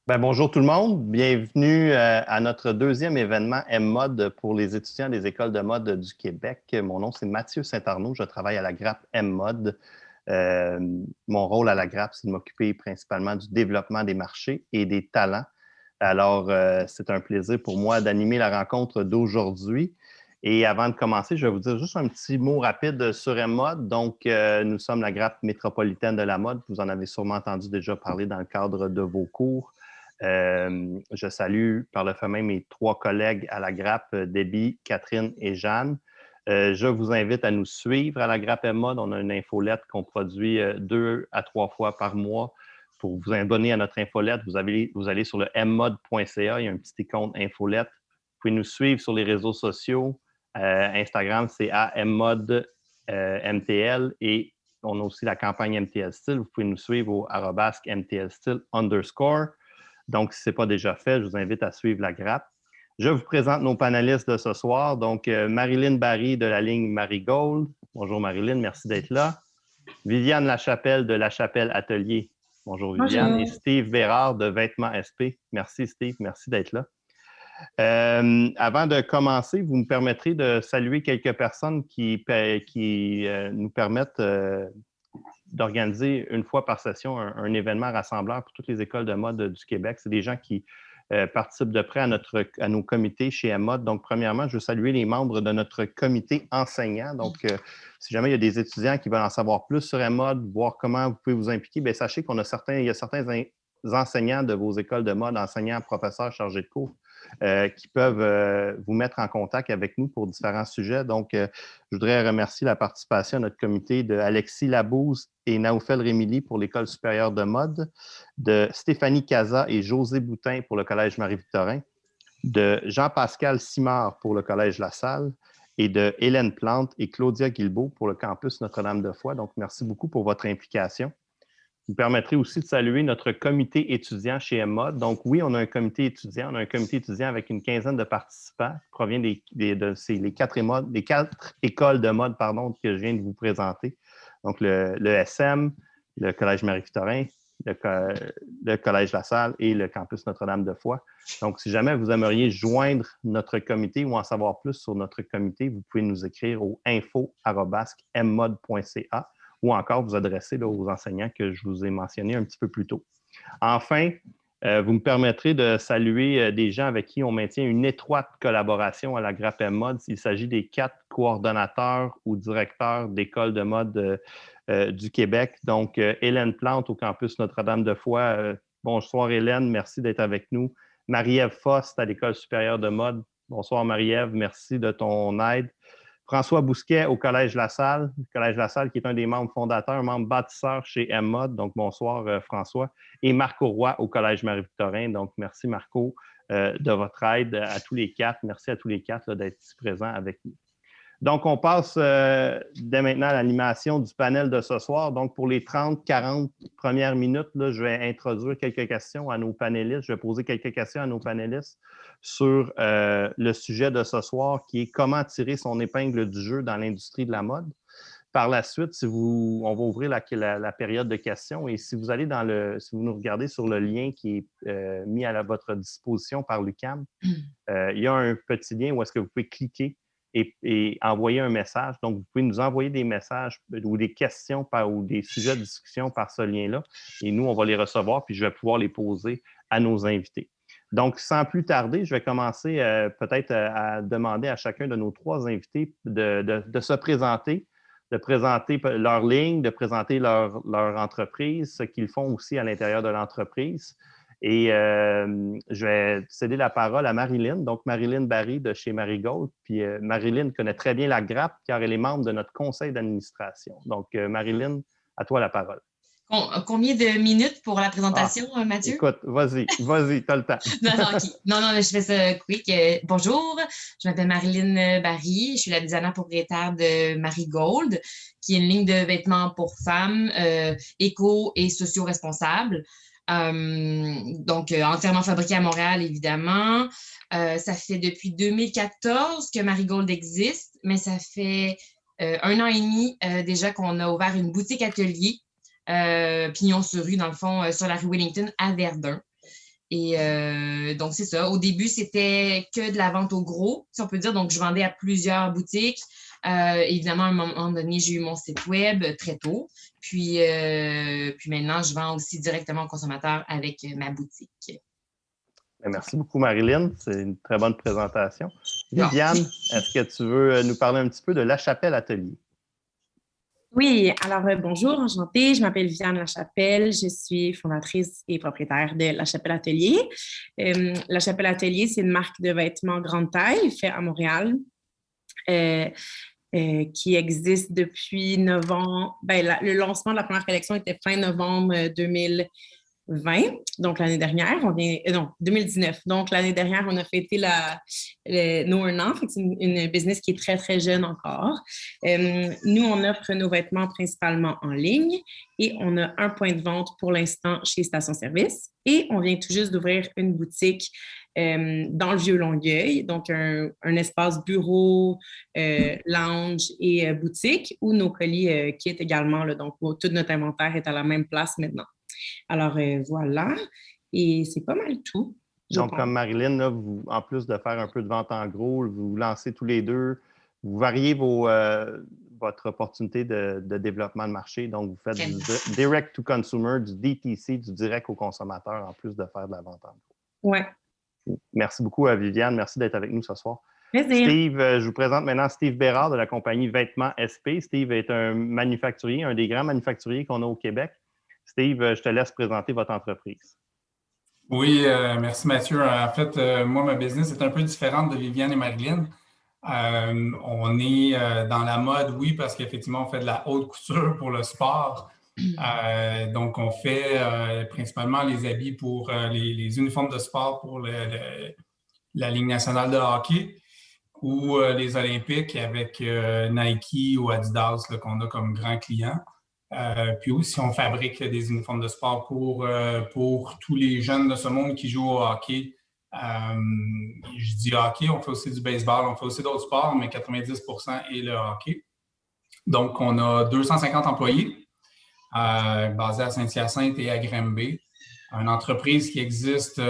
Bonjour tout le monde, bienvenue à notre deuxième événement M-Mode pour les étudiants des écoles de mode du Québec. Mon nom, c'est Mathieu Saint-Arnaud, je travaille à la Grappe M-Mode. Euh, Mon rôle à la Grappe, c'est de m'occuper principalement du développement des marchés et des talents. Alors, c'est un plaisir pour moi d'animer la rencontre d'aujourd'hui. Et avant de commencer, je vais vous dire juste un petit mot rapide sur M-Mode. Donc, nous sommes la Grappe métropolitaine de la mode. Vous en avez sûrement entendu déjà parler dans le cadre de vos cours. Je salue par le fait même mes trois collègues à la Grappe, Debbie, Catherine et Jeanne. Je vous invite à nous suivre à la Grappe M-Mode. On a une infolette qu'on produit 2 à 3 fois par mois. Pour vous abonner à notre infolette, vous allez sur le mmod.ca, il y a un petit icône infolette. Vous pouvez nous suivre sur les réseaux sociaux. Instagram, c'est @mmod MTL et on a aussi la campagne MTL Style. Vous pouvez nous suivre au @MTL Style _. Donc, si ce n'est pas déjà fait, je vous invite à suivre la grappe. Je vous présente nos panélistes de ce soir. Donc, Marilyn Barry de la ligne Marigold. Bonjour Marilyn, merci d'être là. Viviane Lachapelle de Lachapelle Atelier. Bonjour Viviane. Et Bonjour. Steve Bérard de Vêtements SP. Merci Steve, merci d'être là. Avant de commencer, vous me permettrez de saluer quelques personnes qui nous permettent d'organiser une fois par session un événement rassembleur pour toutes les écoles de mode du Québec. C'est des gens qui participent de près à nos comités chez M-Mode. Donc, premièrement, je veux saluer les membres de notre comité enseignant. Donc, si jamais il y a des étudiants qui veulent en savoir plus sur M-Mode, voir comment vous pouvez vous impliquer, bien, sachez qu'il y a certains enseignants de vos écoles de mode, enseignants, professeurs chargés de cours, qui peuvent vous mettre en contact avec nous pour différents sujets. Donc, je voudrais remercier la participation à notre comité de Alexis Labouze et Naoufel Rémili pour l'École supérieure de mode, de Stéphanie Caza et José Boutin pour le Collège Marie-Victorin, de Jean-Pascal Simard pour le Collège La Salle et de Hélène Plante et Claudia Guilbeault pour le campus Notre-Dame-de-Foy. Donc, merci beaucoup pour votre implication. Vous permettrez aussi de saluer notre comité étudiant chez M-Mode. Donc, oui, on a un comité étudiant. On a un comité étudiant avec une quinzaine de participants qui provient les quatre écoles de mode que je viens de vous présenter. Donc, le SM, le Collège Marie-Victorin, le Collège La Salle et le campus Notre-Dame-de-Foy. Donc, si jamais vous aimeriez joindre notre comité ou en savoir plus sur notre comité, vous pouvez nous écrire au info@mmod.ca ou encore vous adresser aux enseignants que je vous ai mentionnés un petit peu plus tôt. Enfin, vous me permettrez de saluer des gens avec qui on maintient une étroite collaboration à la Grappe M-Mode. Il s'agit des 4 coordonnateurs ou directeurs d'écoles de mode du Québec. Donc, Hélène Plante au campus Notre-Dame-de-Foy. Bonsoir Hélène, merci d'être avec nous. Marie-Ève Foss à l'École supérieure de mode. Bonsoir Marie-Ève, merci de ton aide. François Bousquet au Collège La Salle. Le Collège La Salle qui est un des membres fondateurs, un membre bâtisseur chez M-Mode. Donc, bonsoir François. Et Marco Roy au Collège Marie-Victorin. Donc, merci Marco de votre aide à tous les 4. Merci à tous les 4 d'être ici présents avec nous. Donc, on passe dès maintenant à l'animation du panel de ce soir. Donc, pour les 30-40 premières minutes, là, je vais introduire quelques questions à nos panélistes. Je vais poser quelques questions à nos panélistes sur le sujet de ce soir, qui est comment tirer son épingle du jeu dans l'industrie de la mode. Par la suite, on va ouvrir la période de questions et si vous nous regardez sur le lien qui est mis à votre disposition par l'UQAM, il y a un petit lien où est-ce que vous pouvez cliquer et envoyer un message. Donc, vous pouvez nous envoyer des messages ou des questions ou des sujets de discussion par ce lien-là. Et nous, on va les recevoir, puis je vais pouvoir les poser à nos invités. Donc, sans plus tarder, je vais commencer peut-être à demander à chacun de nos 3 invités de se présenter, de présenter leur ligne, de présenter leur entreprise, ce qu'ils font aussi à l'intérieur de l'entreprise. Et je vais céder la parole à Marilyn, donc Marilyn Barry de chez Marigold. Puis Marilyn connaît très bien la grappe car elle est membre de notre conseil d'administration. Donc, Marilyn, à toi la parole. Combien de minutes pour la présentation, Mathieu? Écoute, vas-y, t'as le temps. Non, OK. Non, je fais ça quick. Bonjour, je m'appelle Marilyn Barry. Je suis la designer propriétaire de Marigold, qui est une ligne de vêtements pour femmes éco- et socio-responsables. Donc, entièrement fabriqué à Montréal, évidemment. Ça fait depuis 2014 que Marigold existe, mais ça fait 1 an et demi déjà qu'on a ouvert une boutique atelier, pignon sur rue, dans le fond, sur la rue Wellington à Verdun. Et donc, c'est ça. Au début, c'était que de la vente au gros, si on peut dire. Donc, je vendais à plusieurs boutiques. Évidemment, à un moment donné, j'ai eu mon site web très tôt. Puis maintenant, je vends aussi directement aux consommateurs avec ma boutique. Merci beaucoup, Marilyn. C'est une très bonne présentation. Bon. Viviane, est-ce que tu veux nous parler un petit peu de La Chapelle Atelier? Oui, alors bonjour, enchantée. Je m'appelle Viviane Lachapelle. Je suis fondatrice et propriétaire de La Chapelle Atelier. La Chapelle Atelier, c'est une marque de vêtements grande taille faite à Montréal. Qui existe depuis novembre. Le lancement de la première collection était fin novembre 2020, donc l'année dernière. Non, 2019. Donc l'année dernière, on a fêté nos 1 an. C'est une business qui est très, très jeune encore. Nous, on offre nos vêtements principalement en ligne et on a un point de vente pour l'instant chez Station Service. Et on vient tout juste d'ouvrir une boutique dans le Vieux-Longueuil, donc un espace bureau, lounge et boutique où nos colis quittent également. Là, donc, tout notre inventaire est à la même place maintenant. Alors, voilà. Et c'est pas mal tout. Donc, comme Marilyn, là, vous, en plus de faire un peu de vente en gros, vous vous lancez tous les deux, vous variez votre opportunité de développement de marché. Donc, vous faites du direct to consumer, du DTC, du direct au consommateur, en plus de faire de la vente en gros. Oui. Merci beaucoup à Viviane. Merci d'être avec nous ce soir. Plaisir. Steve, je vous présente maintenant Steve Bérard de la compagnie Vêtements SP. Steve est un manufacturier, un des grands manufacturiers qu'on a au Québec. Steve, je te laisse présenter votre entreprise. Oui, merci Mathieu. En fait, moi, ma business est un peu différente de Viviane et Marilyn. On est dans la mode, oui, parce qu'effectivement, on fait de la haute couture pour le sport. Donc, on fait principalement les habits pour les uniformes de sport pour la Ligue nationale de hockey ou les Olympiques avec Nike ou Adidas qu'on a comme grands clients. Puis aussi, on fabrique des uniformes de sport pour tous les jeunes de ce monde qui jouent au hockey. Je dis hockey, on fait aussi du baseball, on fait aussi d'autres sports, mais 90% est le hockey. Donc, on a 250 employés basés à Saint-Hyacinthe et à Granby. Une entreprise qui existe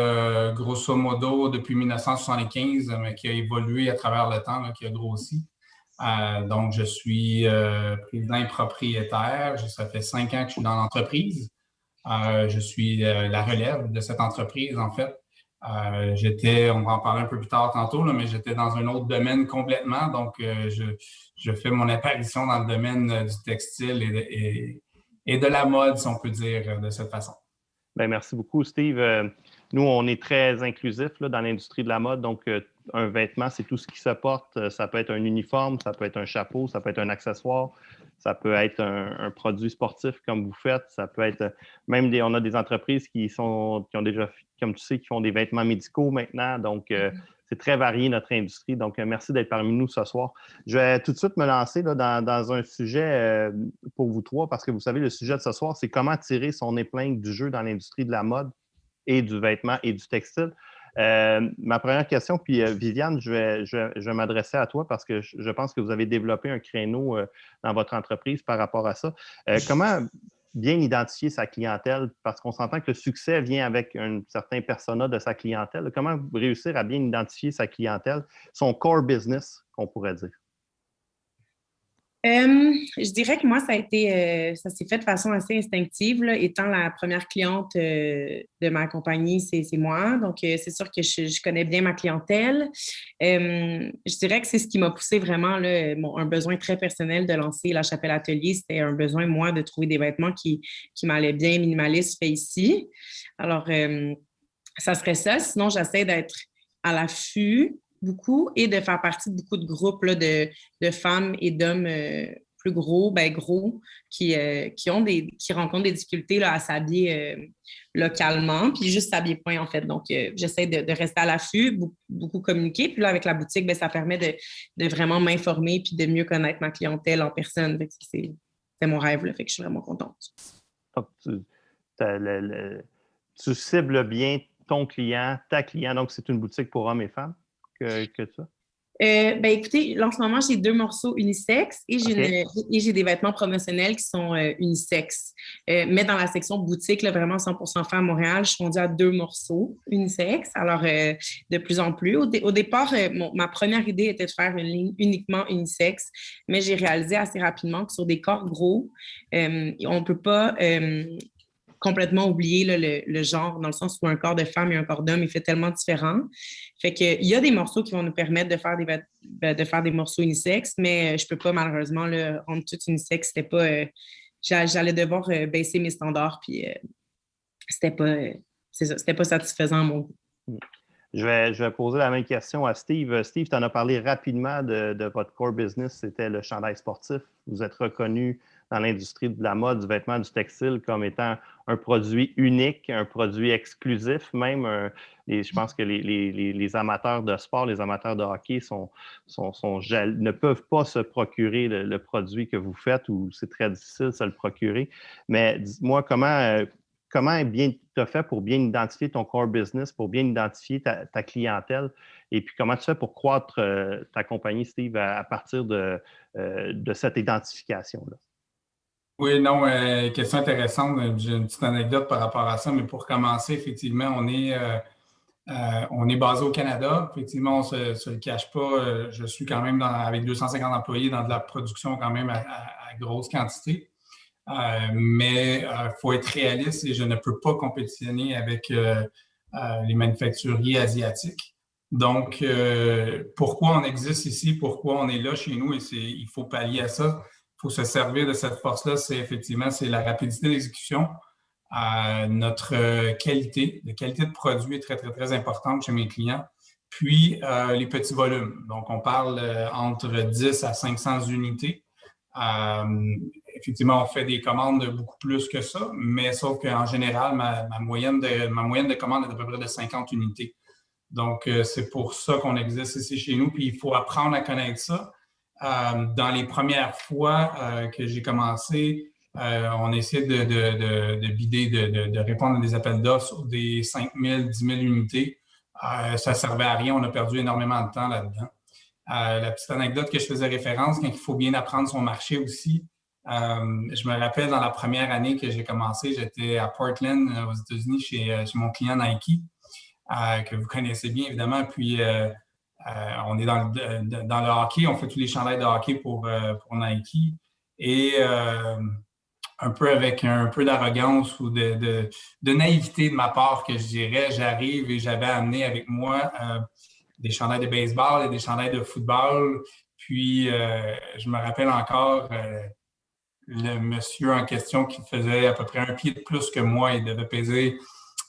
grosso modo depuis 1975, mais qui a évolué à travers le temps, là, qui a grossi. Donc, je suis président et propriétaire. Ça fait 5 ans que je suis dans l'entreprise. Je suis la relève de cette entreprise, en fait. On va en parler un peu plus tard tantôt, là, mais j'étais dans un autre domaine complètement. Donc, je fais mon apparition dans le domaine du textile et de la mode, si on peut dire, de cette façon. Bien, merci beaucoup, Steve. Nous, on est très inclusifs là, dans l'industrie de la mode. Donc, un vêtement, c'est tout ce qui se porte. Ça peut être un uniforme, ça peut être un chapeau, ça peut être un accessoire, ça peut être un produit sportif comme vous faites. Ça peut être même on a des entreprises qui ont déjà, comme tu sais, qui font des vêtements médicaux maintenant. Donc, c'est très varié notre industrie. Donc, merci d'être parmi nous ce soir. Je vais tout de suite me lancer là, dans un sujet pour vous trois, parce que vous savez, le sujet de ce soir, c'est comment tirer son épingle du jeu dans l'industrie de la mode et du vêtement et du textile. Ma première question, puis Viviane, je vais m'adresser à toi parce que je pense que vous avez développé un créneau dans votre entreprise par rapport à ça. Comment bien identifier sa clientèle? Parce qu'on s'entend que le succès vient avec un certain persona de sa clientèle. Comment réussir à bien identifier sa clientèle, son core business, qu'on pourrait dire? Je dirais que moi, ça s'est fait de façon assez instinctive, là. Étant la première cliente de ma compagnie, c'est moi. Donc, c'est sûr que je connais bien ma clientèle. Je dirais que c'est ce qui m'a poussé vraiment, là, un besoin très personnel de lancer La Chapelle Atelier. C'était un besoin, moi, de trouver des vêtements qui m'allaient bien, minimalistes, faits ici. Alors, ça serait ça. Sinon, j'essaie d'être à l'affût beaucoup et de faire partie de beaucoup de groupes là, de femmes et d'hommes plus gros, qui rencontrent des difficultés là, à s'habiller localement, puis juste s'habiller point, en fait. Donc, j'essaie de rester à l'affût, beaucoup communiquer. Puis là, avec la boutique, ça permet de vraiment m'informer puis de mieux connaître ma clientèle en personne. C'est mon rêve, là, fait que je suis vraiment contente. Donc, tu cibles bien ton client, ta client. Donc, c'est une boutique pour hommes et femmes que ça? Écoutez, là, en ce moment, j'ai 2 morceaux unisexes et j'ai des vêtements promotionnels qui sont unisexes. Mais dans la section boutique, là, vraiment 100% fait à Montréal, je suis rendue à 2 morceaux unisexes. Alors, de plus en plus. Au départ, ma première idée était de faire une ligne uniquement unisexe, mais j'ai réalisé assez rapidement que sur des corps gros, on ne peut pas complètement oublier là, le genre, dans le sens où un corps de femme et un corps d'homme est fait tellement différent. Fait qu'il y a des morceaux qui vont nous permettre de faire des morceaux unisexes, mais je peux pas, malheureusement, là, rendre tout unisexe. C'était pas... j'allais devoir baisser mes standards, puis c'était pas... c'est ça, c'était pas satisfaisant à mon goût. Je vais poser la même question à Steve. Steve, tu en as parlé rapidement de votre core business, c'était le chandail sportif. Vous êtes reconnu dans l'industrie de la mode, du vêtement, du textile comme étant un produit unique, un produit exclusif même. Je pense que les amateurs de sport, les amateurs de hockey ne peuvent pas se procurer le produit que vous faites ou c'est très difficile de se le procurer. Mais dis-moi, comment bien tu as fait pour bien identifier ton core business, pour bien identifier ta clientèle et puis comment tu fais pour croître ta compagnie, Steve, à partir de cette identification-là? Oui, non, question intéressante. J'ai une petite anecdote par rapport à ça, mais pour commencer, effectivement, on est basé au Canada. Effectivement, on ne se le cache pas. Je suis quand même avec 250 employés dans de la production quand même à grosse quantité. Mais il faut être réaliste et je ne peux pas compétitionner avec les manufacturiers asiatiques. Donc, pourquoi on existe ici, pourquoi on est là chez nous, et il faut pallier à ça. Il faut se servir de cette force-là, c'est la rapidité d'exécution. Notre qualité, la qualité de produit est très, très, très importante chez mes clients. Puis, les petits volumes. Donc, on parle entre 10 à 500 unités. Effectivement, on fait des commandes de beaucoup plus que ça, mais sauf qu'en général, ma moyenne de commande est à peu près de 50 unités. Donc, c'est pour ça qu'on existe ici chez nous. Puis, il faut apprendre à connaître ça. Dans les premières fois que j'ai commencé, on essayait de bider, de répondre à des appels d'offres sur des 5 000, 10 000 unités. Ça ne servait à rien. On a perdu énormément de temps là-dedans. La petite anecdote que je faisais référence, quand il faut bien apprendre son marché aussi, je me rappelle dans la première année que j'ai commencé, j'étais à Portland, aux États-Unis, chez mon client Nike, que vous connaissez bien évidemment. Puis, on est dans le hockey, on fait tous les chandails de hockey pour Nike. Et un peu avec un peu d'arrogance ou de naïveté de ma part, que je dirais, j'arrive et j'avais amené avec moi des chandails de baseball et des chandails de football. Puis, je me rappelle encore le monsieur en question qui faisait à peu près 1 pied de plus que moi, il devait peser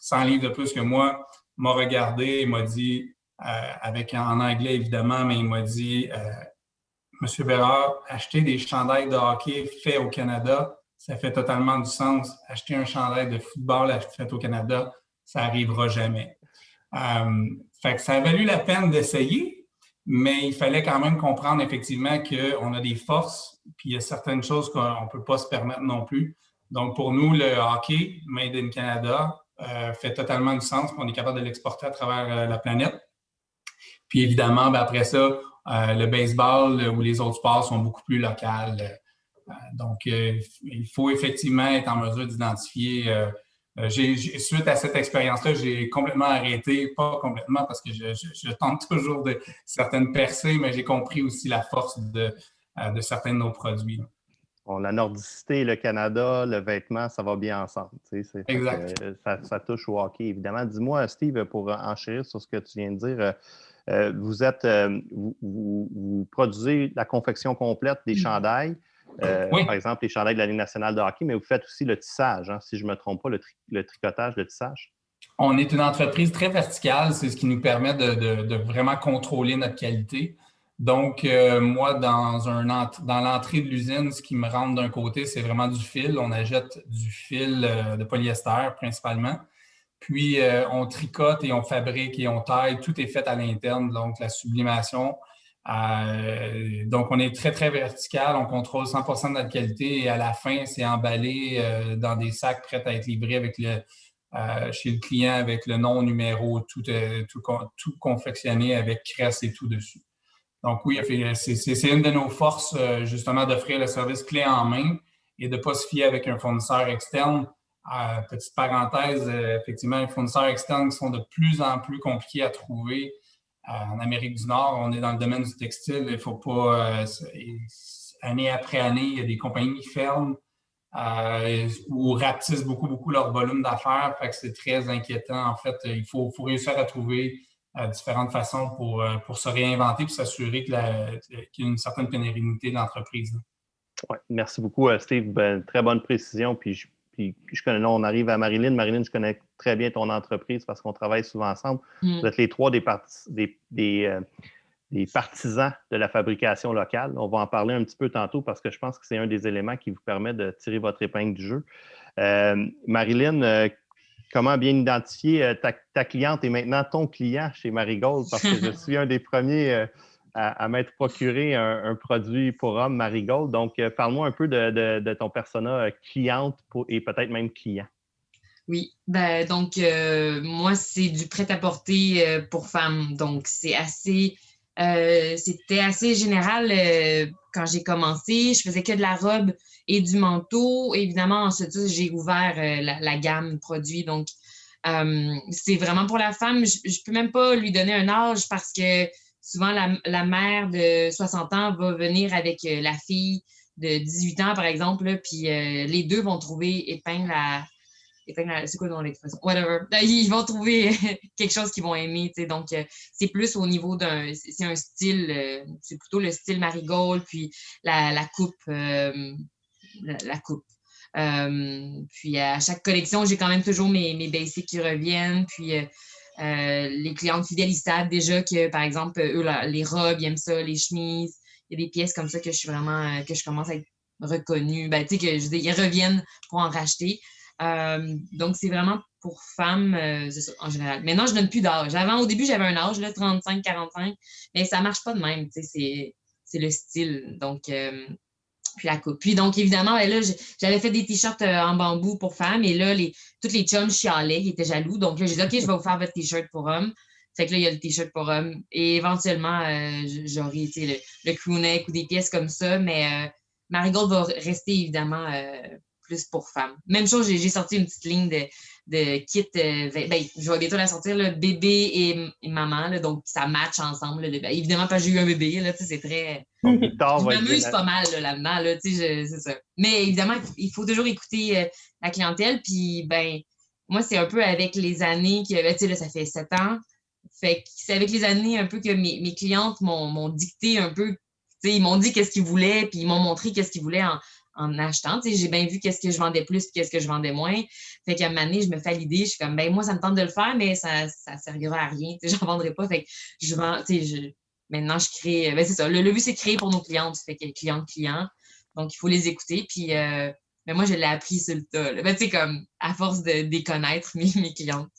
100 livres de plus que moi, m'a regardé et m'a dit, en anglais évidemment, mais il m'a dit Monsieur Bérard, acheter des chandails de hockey faits au Canada, ça fait totalement du sens. Acheter un chandail de football fait au Canada, ça n'arrivera jamais. Fait que ça a valu la peine d'essayer, mais il fallait quand même comprendre effectivement qu'on a des forces, puis il y a certaines choses qu'on ne peut pas se permettre non plus. Donc, pour nous, le hockey, Made in Canada, fait totalement du sens, on est capable de l'exporter à travers la planète. Puis évidemment, après ça, le baseball ou les autres sports sont beaucoup plus locales. Donc, il faut effectivement être en mesure d'identifier. Suite à cette expérience-là, j'ai complètement arrêté, pas complètement parce que je tente toujours de certaines percées, mais j'ai compris aussi la force de certains de nos produits. Bon, la nordicité, le Canada, le vêtement, ça va bien ensemble. Exact. Ça touche au hockey, évidemment. Dis-moi, Steve, pour enchérir sur ce que tu viens de dire, vous produisez la confection complète des chandails, oui. Par exemple les chandails de la Ligue nationale de hockey, mais vous faites aussi le tissage, hein, si je ne me trompe pas, le tricotage, le tissage. On est une entreprise très verticale, c'est ce qui nous permet de vraiment contrôler notre qualité. Donc, moi, dans l'entrée de l'usine, ce qui me rentre d'un côté, c'est vraiment du fil. On achète du fil de polyester principalement. Puis, on tricote et on fabrique et on taille. Tout est fait à l'interne, donc la sublimation. Donc, on est très, très vertical. On contrôle 100% de notre qualité et à la fin, c'est emballé dans des sacs prêts à être livrés avec chez le client avec le nom, numéro, tout confectionné avec cresse et tout dessus. Donc oui, c'est une de nos forces, justement, d'offrir le service clé en main et de ne pas se fier avec un fournisseur externe. Petite parenthèse, effectivement, les fournisseurs externes qui sont de plus en plus compliqués à trouver. En Amérique du Nord, on est dans le domaine du textile. Il ne faut pas, année après année, il y a des compagnies qui ferment ou rapetissent beaucoup, beaucoup leur volume d'affaires. Fait que c'est très inquiétant. En fait, il faut réussir à trouver différentes façons pour se réinventer et s'assurer qu'il y a une certaine pérennité de l'entreprise. Ouais, merci beaucoup, Steve. Très bonne précision. Puis je connais, là, on arrive à Marilyn. Marilyn, je connais très bien ton entreprise parce qu'on travaille souvent ensemble. Vous êtes les trois des partisans de la fabrication locale. On va en parler un petit peu tantôt parce que je pense que c'est un des éléments qui vous permet de tirer votre épingle du jeu. Marilyn, comment bien identifier ta cliente et maintenant ton client chez Marigold? Parce que je suis un des premiers à m'être procuré un produit pour homme Marigold. Donc, parle-moi un peu de ton persona cliente et peut-être même client. Oui, donc moi, c'est du prêt-à-porter pour femmes. Donc, c'était assez général quand j'ai commencé. Je faisais que de la robe et du manteau. Évidemment, ensuite, j'ai ouvert la gamme produits. Donc, c'est vraiment pour la femme. Je peux même pas lui donner un âge parce que souvent, la mère de 60 ans va venir avec la fille de 18 ans, par exemple, là, puis les deux vont trouver épingle c'est quoi l'expression? Whatever. Ils vont trouver quelque chose qu'ils vont aimer, tu sais. Donc, c'est plus au niveau c'est un style, c'est plutôt le style Marigold, puis la coupe, la coupe. Puis à chaque collection, j'ai quand même toujours mes basics qui reviennent, puis les clientes fidèles, ils savent déjà que, par exemple, eux, les robes, ils aiment ça, les chemises. Il y a des pièces comme ça que je commence à être reconnue. Tu sais, que je dis, ils reviennent pour en racheter. Donc, c'est vraiment pour femmes, c'est ça, en général. Maintenant, je donne plus d'âge. Au début, j'avais un âge, là, 35, 45, mais ça marche pas de même. Tu sais, c'est le style. Donc, puis la coupe. Puis donc, évidemment, là, j'avais fait des t-shirts en bambou pour femmes et là, toutes les chums chialaient, ils étaient jaloux. Donc là, j'ai dit, OK, je vais vous faire votre t-shirt pour homme. Fait que là, il y a le t-shirt pour homme. Et éventuellement, j'aurai le crewneck ou des pièces comme ça, mais Marigold va rester évidemment plus pour femmes. Même chose, j'ai sorti une petite ligne de kit. Je vais bientôt la sortir, là, bébé et maman. Là, donc, ça match ensemble. Là, évidemment, parce que j'ai eu un bébé. Là, c'est très... Je m'amuse pas mal là-dedans. Là, c'est ça. Mais évidemment, il faut toujours écouter la clientèle. Puis, moi, c'est un peu avec les années que, là, ça fait 7 ans. Fait que c'est avec les années un peu que mes clientes m'ont dicté un peu. Ils m'ont dit qu'est-ce qu'ils voulaient, puis ils m'ont montré qu'est-ce qu'ils voulaient en achetant. J'ai bien vu qu'est-ce que je vendais plus et qu'est-ce que je vendais moins. Fait qu'à un moment donné, je me fais l'idée, je suis comme, moi, ça me tente de le faire, mais ça ne servira à rien. J'en vendrai pas. Fait que je vends, maintenant, je crée. C'est ça. Le but, c'est de créer pour nos clientes. Fait que clients. Donc, il faut les écouter. Puis, moi, je l'ai appris sur le tas. Comme à force de déconnaître mes clientes.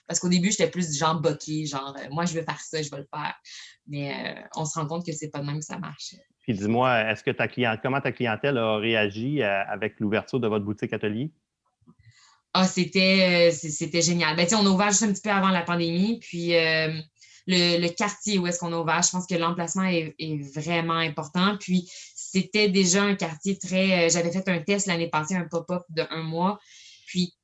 Parce qu'au début, j'étais plus du genre boqué, genre, moi, je veux faire ça, je vais le faire. Mais on se rend compte que c'est pas de même que ça marche. Puis dis-moi, comment ta clientèle a réagi avec l'ouverture de votre boutique atelier? Ah, c'était génial. On a ouvert juste un petit peu avant la pandémie. Puis le quartier où est-ce qu'on a ouvert, je pense que l'emplacement est vraiment important. Puis c'était déjà un quartier très... j'avais fait un test l'année passée, un pop-up de 1 mois. Puis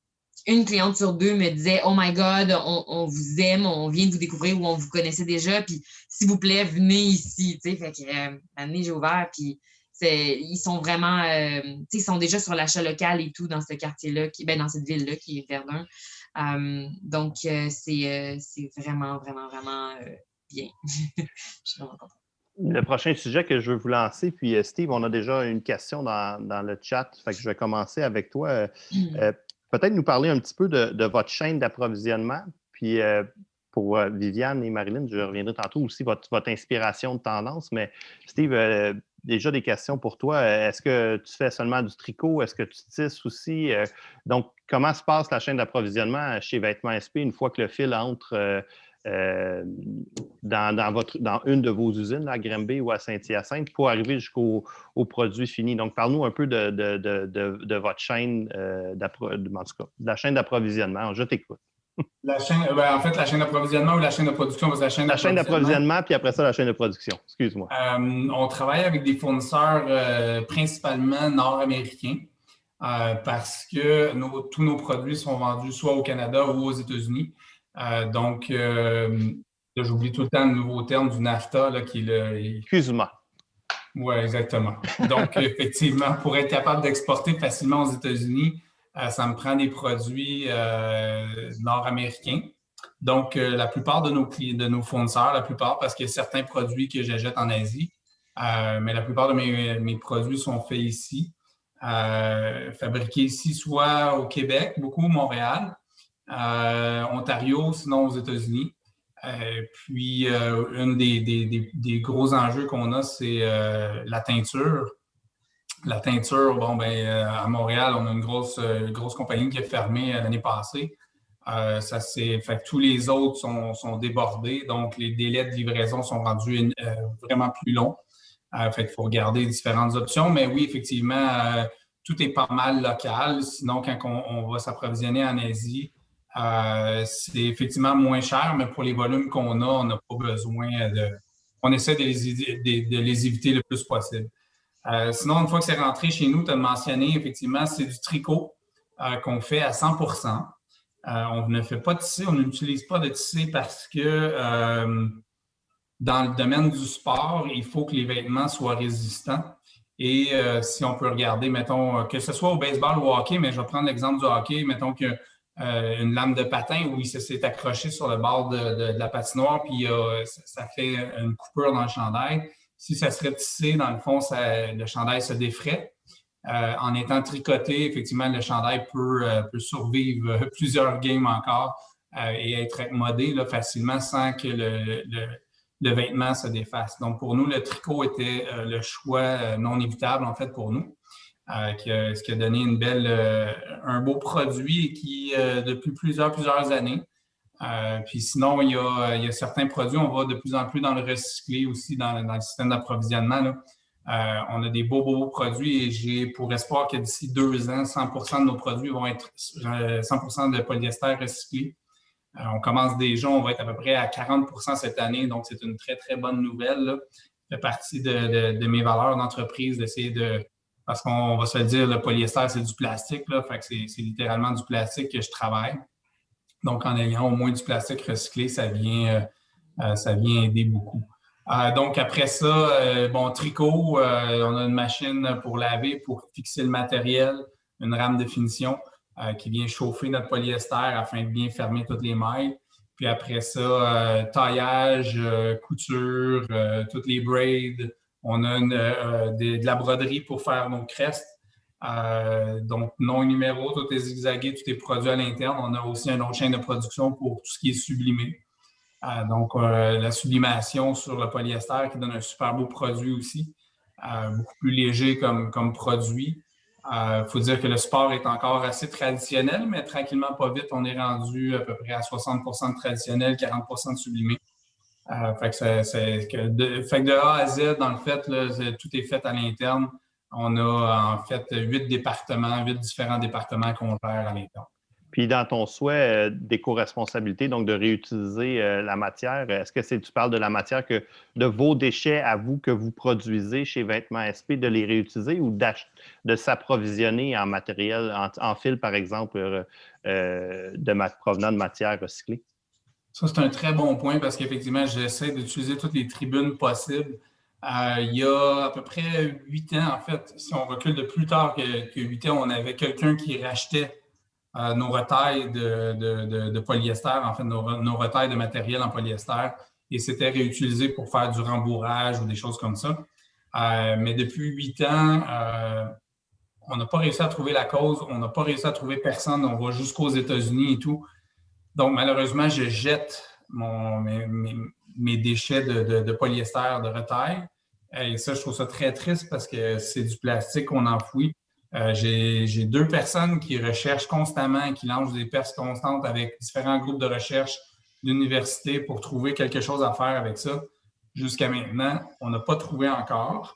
une cliente sur 2 me disait « Oh my God, on vous aime, on vient de vous découvrir ou on vous connaissait déjà, puis s'il vous plaît, venez ici. » Fait que l'année, j'ai ouvert, puis ils sont vraiment... ils sont déjà sur l'achat local et tout dans ce quartier-là, dans cette ville-là qui est Verdun. Donc, c'est vraiment, vraiment, vraiment bien. Je suis vraiment contente. Le prochain sujet que je veux vous lancer, puis Steve, on a déjà une question dans le chat, fait que je vais commencer avec toi. Peut-être nous parler un petit peu de votre chaîne d'approvisionnement, puis pour Viviane et Marilyn, je reviendrai tantôt aussi votre inspiration de tendance, mais Steve, déjà des questions pour toi. Est-ce que tu fais seulement du tricot? Est-ce que tu tisses aussi? Donc, comment se passe la chaîne d'approvisionnement chez Vêtements SP une fois que le fil entre dans une de vos usines, à Granby ou à Saint-Hyacinthe, pour arriver jusqu'au produit fini? Donc, parle-nous un peu de votre chaîne, en tout cas, de la chaîne d'approvisionnement. Je t'écoute. En fait, la chaîne d'approvisionnement ou la chaîne de production? Parce que la chaîne d'approvisionnement, puis après ça, la chaîne de production. Excuse-moi. On travaille avec des fournisseurs principalement nord-américains parce que tous nos produits sont vendus soit au Canada ou aux États-Unis. Donc, j'oublie tout le temps le nouveau terme du NAFTA là, qui est le... CUSMA. Oui, exactement. Donc, effectivement, pour être capable d'exporter facilement aux États-Unis, ça me prend des produits nord-américains. Donc, la plupart de nos fournisseurs, parce qu'il y a certains produits que j'achète en Asie, mais la plupart de mes produits sont faits ici, fabriqués ici, soit au Québec, beaucoup au Montréal, Ontario, sinon aux États-Unis. Puis, un des gros enjeux qu'on a, c'est la teinture. La teinture, à Montréal, on a une grosse compagnie qui a fermé l'année passée. Fait que tous les autres sont débordés, donc les délais de livraison sont rendus vraiment plus longs. Fait qu'il faut regarder différentes options, mais oui, effectivement, tout est pas mal local. Sinon, quand on va s'approvisionner en Asie, c'est effectivement moins cher, mais pour les volumes qu'on a, on n'a pas besoin on essaie de les éviter le plus possible. Sinon, une fois que c'est rentré chez nous, tu as mentionné, effectivement, c'est du tricot qu'on fait à 100%. On ne fait pas de tisser, on n'utilise pas de tisser parce que dans le domaine du sport, il faut que les vêtements soient résistants. Et si on peut regarder, mettons, que ce soit au baseball ou au hockey, mais je vais prendre l'exemple du hockey, mettons que une lame de patin où il s'est accroché sur le bord de la patinoire, puis ça fait une coupure dans le chandail. Si ça serait tissé, dans le fond, le chandail se défrait. En étant tricoté, effectivement, le chandail peut survivre plusieurs games encore et être modé là, facilement sans que le vêtement se défasse. Donc, pour nous, le tricot était le choix non évitable, en fait, pour nous. Ce qui a donné un beau produit qui, depuis plusieurs années. Puis sinon, il y a certains produits, on va de plus en plus dans le recyclé aussi, dans le système d'approvisionnement. On a des beaux produits et j'ai pour espoir que d'ici 2 ans, 100% de nos produits vont être 100% de polyester recyclé. On commence déjà, on va être à peu près à 40% cette année, donc c'est une très, très bonne nouvelle. Là. Ça fait partie de mes valeurs d'entreprise d'essayer parce qu'on va se le dire, le polyester, c'est du plastique, là, fait que c'est littéralement du plastique que je travaille. Donc, en ayant au moins du plastique recyclé, ça vient aider beaucoup. Donc, après ça, tricot, on a une machine pour laver, pour fixer le matériel, une rame de finition qui vient chauffer notre polyester afin de bien fermer toutes les mailles. Puis après ça, taillage, couture, toutes les braids. On a de la broderie pour faire nos crestes. Donc, nom et numéro, tout est zigzagué, tout est produit à l'interne. On a aussi une autre chaîne de production pour tout ce qui est sublimé. Donc, la sublimation sur le polyester qui donne un super beau produit aussi, beaucoup plus léger comme produit. Faut dire que le sport est encore assez traditionnel, mais tranquillement, pas vite, on est rendu à peu près à 60% de traditionnel, 40% de sublimé. Fait que de A à Z, dans le fait, là, tout est fait à l'interne. On a en fait 8 différents départements qu'on gère à l'interne. Puis dans ton souhait d'éco-responsabilité, donc de réutiliser la matière, est-ce que tu parles de la matière de vos déchets à vous que vous produisez chez Vêtements SP, de les réutiliser ou de s'approvisionner en matériel, en fil par exemple, provenant de matières recyclées? Ça, c'est un très bon point parce qu'effectivement, j'essaie d'utiliser toutes les tribunes possibles. Il y a à peu près 8 ans, en fait, si on recule de plus tard que 8 ans, on avait quelqu'un qui rachetait nos retailles de polyester, en fait, nos retailles de matériel en polyester, et c'était réutilisé pour faire du rembourrage ou des choses comme ça. Mais depuis 8 ans, on n'a pas réussi à trouver la cause, on n'a pas réussi à trouver personne, on va jusqu'aux États-Unis et tout. Donc, malheureusement, je jette mes déchets de polyester de retaille. Et ça, je trouve ça très triste parce que c'est du plastique qu'on enfouit. J'ai 2 personnes qui recherchent constamment, qui lancent des pertes constantes avec différents groupes de recherche d'université pour trouver quelque chose à faire avec ça. Jusqu'à maintenant, on n'a pas trouvé encore.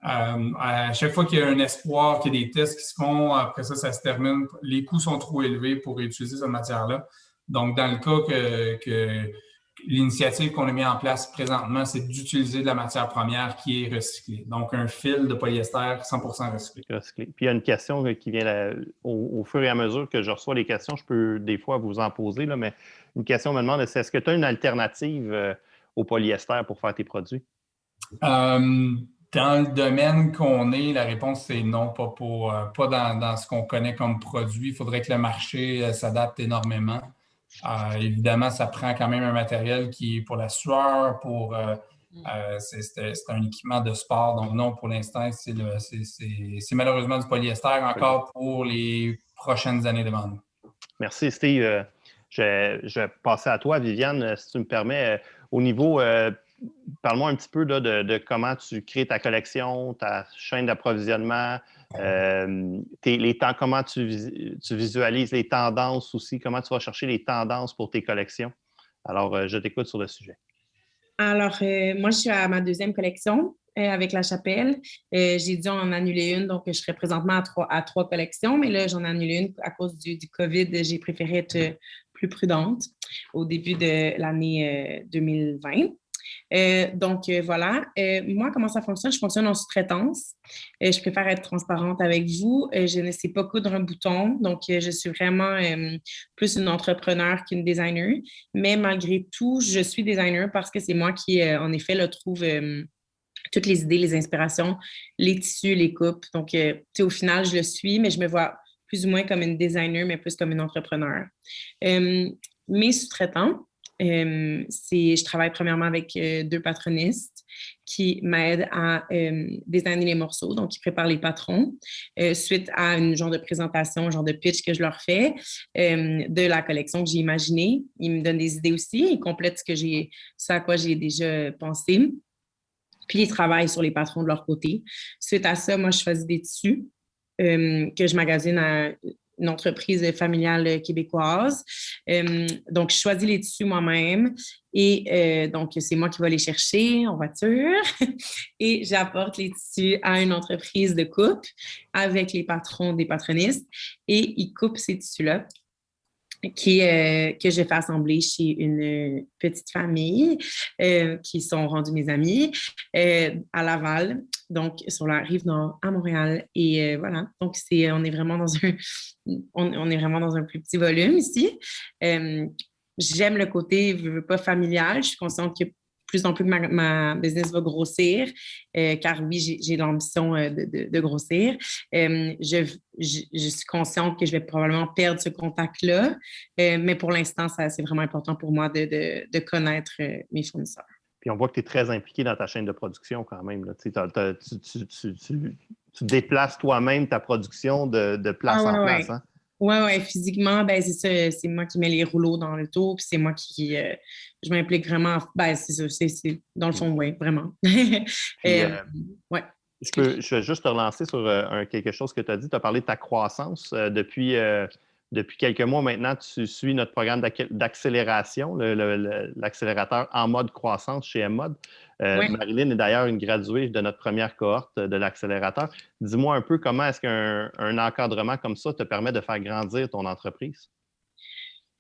À chaque fois qu'il y a un espoir, qu'il y a des tests qui se font, après ça se termine, les coûts sont trop élevés pour réutiliser cette matière-là. Donc, dans le cas que l'initiative qu'on a mis en place présentement, c'est d'utiliser de la matière première qui est recyclée. Donc, un fil de polyester 100% recyclé. Puis, il y a une question qui vient au fur et à mesure que je reçois les questions, je peux des fois vous en poser, là, mais une question me demande, est-ce que tu as une alternative au polyester pour faire tes produits? Dans le domaine qu'on est, la réponse c'est non, pas dans ce qu'on connaît comme produit. Il faudrait que le marché s'adapte énormément. Évidemment, ça prend quand même un matériel qui est pour la sueur, c'est un équipement de sport. Donc non, pour l'instant, c'est malheureusement du polyester encore pour les prochaines années devant nous. Merci, Steve. Je vais passer à toi, Viviane, si tu me permets. Au niveau, parle-moi un petit peu là, de comment tu crées ta collection, ta chaîne d'approvisionnement, comment tu visualises les tendances aussi, comment tu vas chercher les tendances pour tes collections. Alors, je t'écoute sur le sujet. Alors, moi, je suis à ma deuxième collection avec La Chapelle. J'ai dû en annuler une, donc je serais présentement à trois collections, mais là, j'en ai annulé une à cause du COVID. J'ai préféré être plus prudente au début de l'année 2020. Voilà. Moi, comment ça fonctionne? Je fonctionne en sous-traitance. Je préfère être transparente avec vous. Je ne sais pas coudre un bouton, donc je suis vraiment plus une entrepreneur qu'une designer. Mais malgré tout, je suis designer parce que c'est moi qui, en effet, trouve toutes les idées, les inspirations, les tissus, les coupes. Donc, au final, je le suis, mais je me vois plus ou moins comme une designer, mais plus comme une entrepreneur. Mes sous-traitants, je travaille premièrement avec deux patronistes qui m'aident à designer les morceaux, donc ils préparent les patrons suite à une genre de présentation, un genre de pitch que je leur fais de la collection que j'ai imaginée. Ils me donnent des idées aussi, ils complètent ce à quoi j'ai déjà pensé. Puis ils travaillent sur les patrons de leur côté. Suite à ça, moi, je choisis des tissus que je magasine à une entreprise familiale québécoise. Donc, je choisis les tissus moi-même et donc, c'est moi qui vais les chercher en voiture et j'apporte les tissus à une entreprise de coupe avec les patrons des patronistes et ils coupent ces tissus-là que j'ai fait assembler chez une petite famille qui sont rendus mes amis à Laval, donc sur la Rive-Nord à Montréal. Et voilà, donc on est vraiment dans un plus petit volume ici. J'aime le côté pas familial. Je suis consciente que plus en plus ma business va grossir, car oui, j'ai l'ambition de grossir. Je suis consciente que je vais probablement perdre ce contact-là, mais pour l'instant, c'est vraiment important pour moi de connaître mes fournisseurs. Puis on voit que tu es très impliqué dans ta chaîne de production quand même. Là. Tu déplaces toi-même ta production de place en place. Hein? Oui, physiquement, ben c'est ça, c'est moi qui mets les rouleaux dans le tour, puis c'est moi qui je m'implique vraiment. Ben c'est ça, c'est dans le fond, oui, vraiment. Puis, ouais. Je vais juste te relancer sur quelque chose que tu as dit. Tu as parlé de ta croissance depuis quelques mois maintenant. Tu suis notre programme d'accélération, l'accélérateur en mode croissance chez M-Mode. Marilyn est d'ailleurs une graduée de notre première cohorte de l'accélérateur. Dis-moi un peu comment est-ce qu'un encadrement comme ça te permet de faire grandir ton entreprise?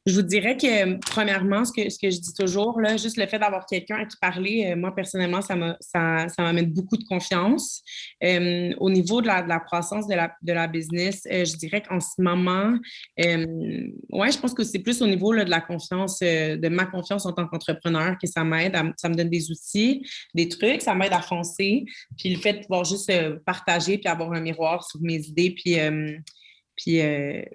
Je vous dirais que, premièrement, ce que je dis toujours, là, juste le fait d'avoir quelqu'un à qui parler, moi, personnellement, ça m'amène beaucoup de confiance. Au niveau de la croissance de la business, je dirais qu'en ce moment, je pense que c'est plus au niveau là, de la confiance, de ma confiance en tant qu'entrepreneur que ça m'aide. Ça me donne des outils, des trucs, ça m'aide à foncer. Puis le fait de pouvoir juste partager puis avoir un miroir sur mes idées, puis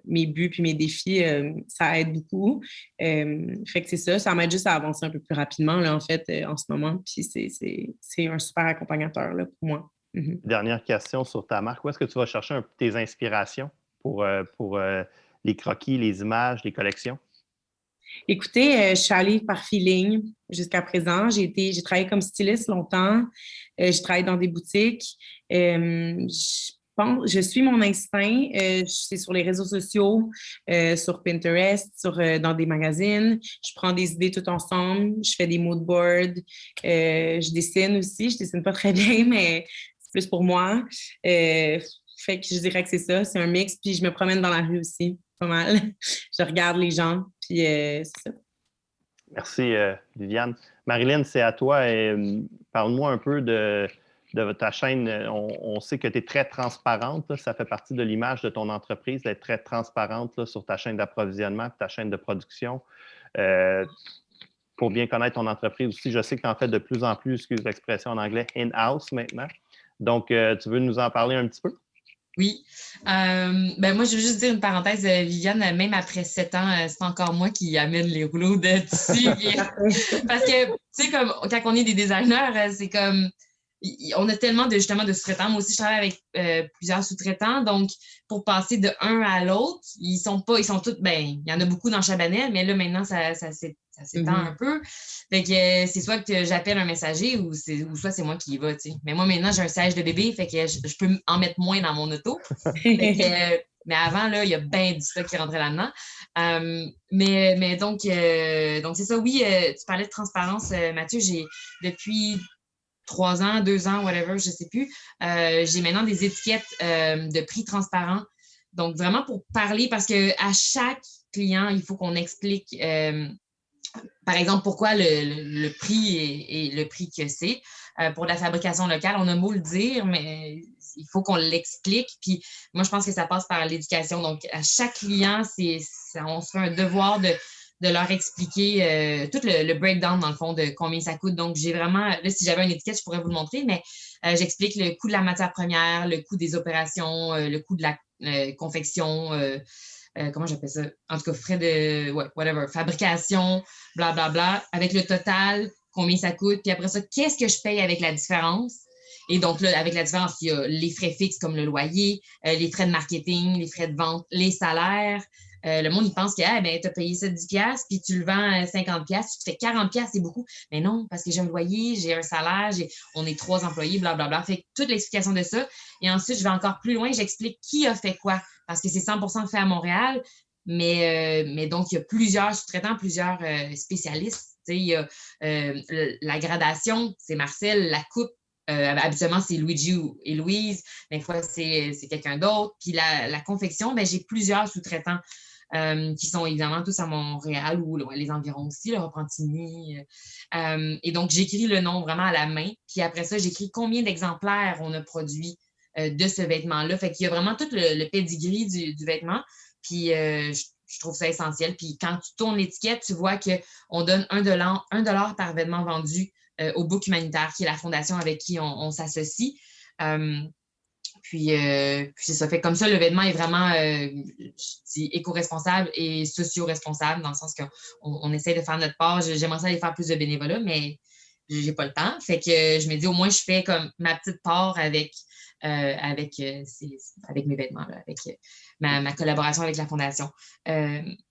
mes buts, puis mes défis, ça aide beaucoup. Fait que c'est ça m'aide juste à avancer un peu plus rapidement, là, en fait, en ce moment. Puis c'est un super accompagnateur là, pour moi. Mm-hmm. Dernière question sur ta marque. Où est-ce que tu vas chercher tes inspirations pour les croquis, les images, les collections? Écoutez, je suis allée par feeling jusqu'à présent. J'ai travaillé comme styliste longtemps. J'ai travaillé dans des boutiques. Je suis mon instinct. C'est sur les réseaux sociaux, sur Pinterest, dans des magazines. Je prends des idées tout ensemble. Je fais des mood boards. Je dessine aussi. Je dessine pas très bien, mais c'est plus pour moi. Fait que je dirais que c'est ça. C'est un mix. Puis je me promène dans la rue aussi, pas mal. Je regarde les gens. Puis, c'est ça. Merci, Viviane. Marilyn, c'est à toi. Parle-moi un peu de ta chaîne. On sait que tu es très transparente. Là. Ça fait partie de l'image de ton entreprise, d'être très transparente là, sur ta chaîne d'approvisionnement, ta chaîne de production. Pour bien connaître ton entreprise aussi, je sais que tu en fais de plus en plus, excuse l'expression en anglais, in-house maintenant. Donc, tu veux nous en parler un petit peu? Oui. Moi, je veux juste dire une parenthèse, Viviane, même après 7 ans, c'est encore moi qui amène les rouleaux de tissu. Parce que, tu sais, comme quand on est des designers, c'est comme on a tellement justement de sous-traitants. Moi aussi, je travaille avec plusieurs sous-traitants. Donc, pour passer de un à l'autre, ils sont tous, il y en a beaucoup dans Chabanel, mais là, maintenant, ça s'étend un peu. Fait que c'est soit que j'appelle un messager ou soit c'est moi qui y va, tu sais. Mais moi, maintenant, j'ai un siège de bébé, fait que je peux en mettre moins dans mon auto. Mais avant, là, il y a bien du stock qui rentrait là-dedans. Donc, c'est ça. Oui, tu parlais de transparence, Mathieu. Depuis 3 ans, 2 ans, whatever, je ne sais plus, j'ai maintenant des étiquettes de prix transparents. Donc, vraiment pour parler, parce qu'à chaque client, il faut qu'on explique, par exemple, pourquoi le prix est le prix que c'est. Pour la fabrication locale, on a beau le dire, mais il faut qu'on l'explique. Puis moi, je pense que ça passe par l'éducation. Donc, à chaque client, on se fait un devoir de leur expliquer tout le breakdown, dans le fond, de combien ça coûte. Donc, j'ai vraiment, là, si j'avais une étiquette, je pourrais vous le montrer, mais j'explique le coût de la matière première, le coût des opérations, le coût de la confection, comment j'appelle ça? En tout cas, frais de, whatever, fabrication, blablabla, avec le total, combien ça coûte, puis après ça, qu'est-ce que je paye avec la différence? Et donc, là, avec la différence, il y a les frais fixes comme le loyer, les frais de marketing, les frais de vente, les salaires. Le monde, il pense que tu as payé ça 10$, puis tu le vends 50$, tu te fais 40$, c'est beaucoup. Mais non, parce que j'ai un loyer, j'ai un salaire, on est 3 employés, blablabla. Fait que toute l'explication de ça. Et ensuite, je vais encore plus loin, j'explique qui a fait quoi, parce que c'est 100% fait à Montréal. Mais donc, il y a plusieurs sous-traitants, plusieurs spécialistes. Tu sais, il y a la gradation, c'est Marcel, la coupe. Habituellement, c'est Luigi et Louise. Des fois, c'est quelqu'un d'autre. Puis la confection, j'ai plusieurs sous-traitants qui sont évidemment tous à Montréal ou les environs aussi, le Repentigny. Et donc, j'écris le nom vraiment à la main. Puis après ça, j'écris combien d'exemplaires on a produit de ce vêtement-là. Fait qu'il y a vraiment tout le pedigree du vêtement. Puis je trouve ça essentiel. Puis quand tu tournes l'étiquette, tu vois qu'on donne $1 par vêtement vendu au Book Humanitaire, qui est la fondation avec qui on s'associe. Puis c'est ça. Fait comme ça, le vêtement est vraiment éco-responsable et socio-responsable, dans le sens qu'on essaie de faire notre part. J'aimerais ça aller faire plus de bénévolat, mais j'ai pas le temps. Fait que je me dis, au moins, je fais comme ma petite part avec mes vêtements, là, avec ma collaboration avec la Fondation.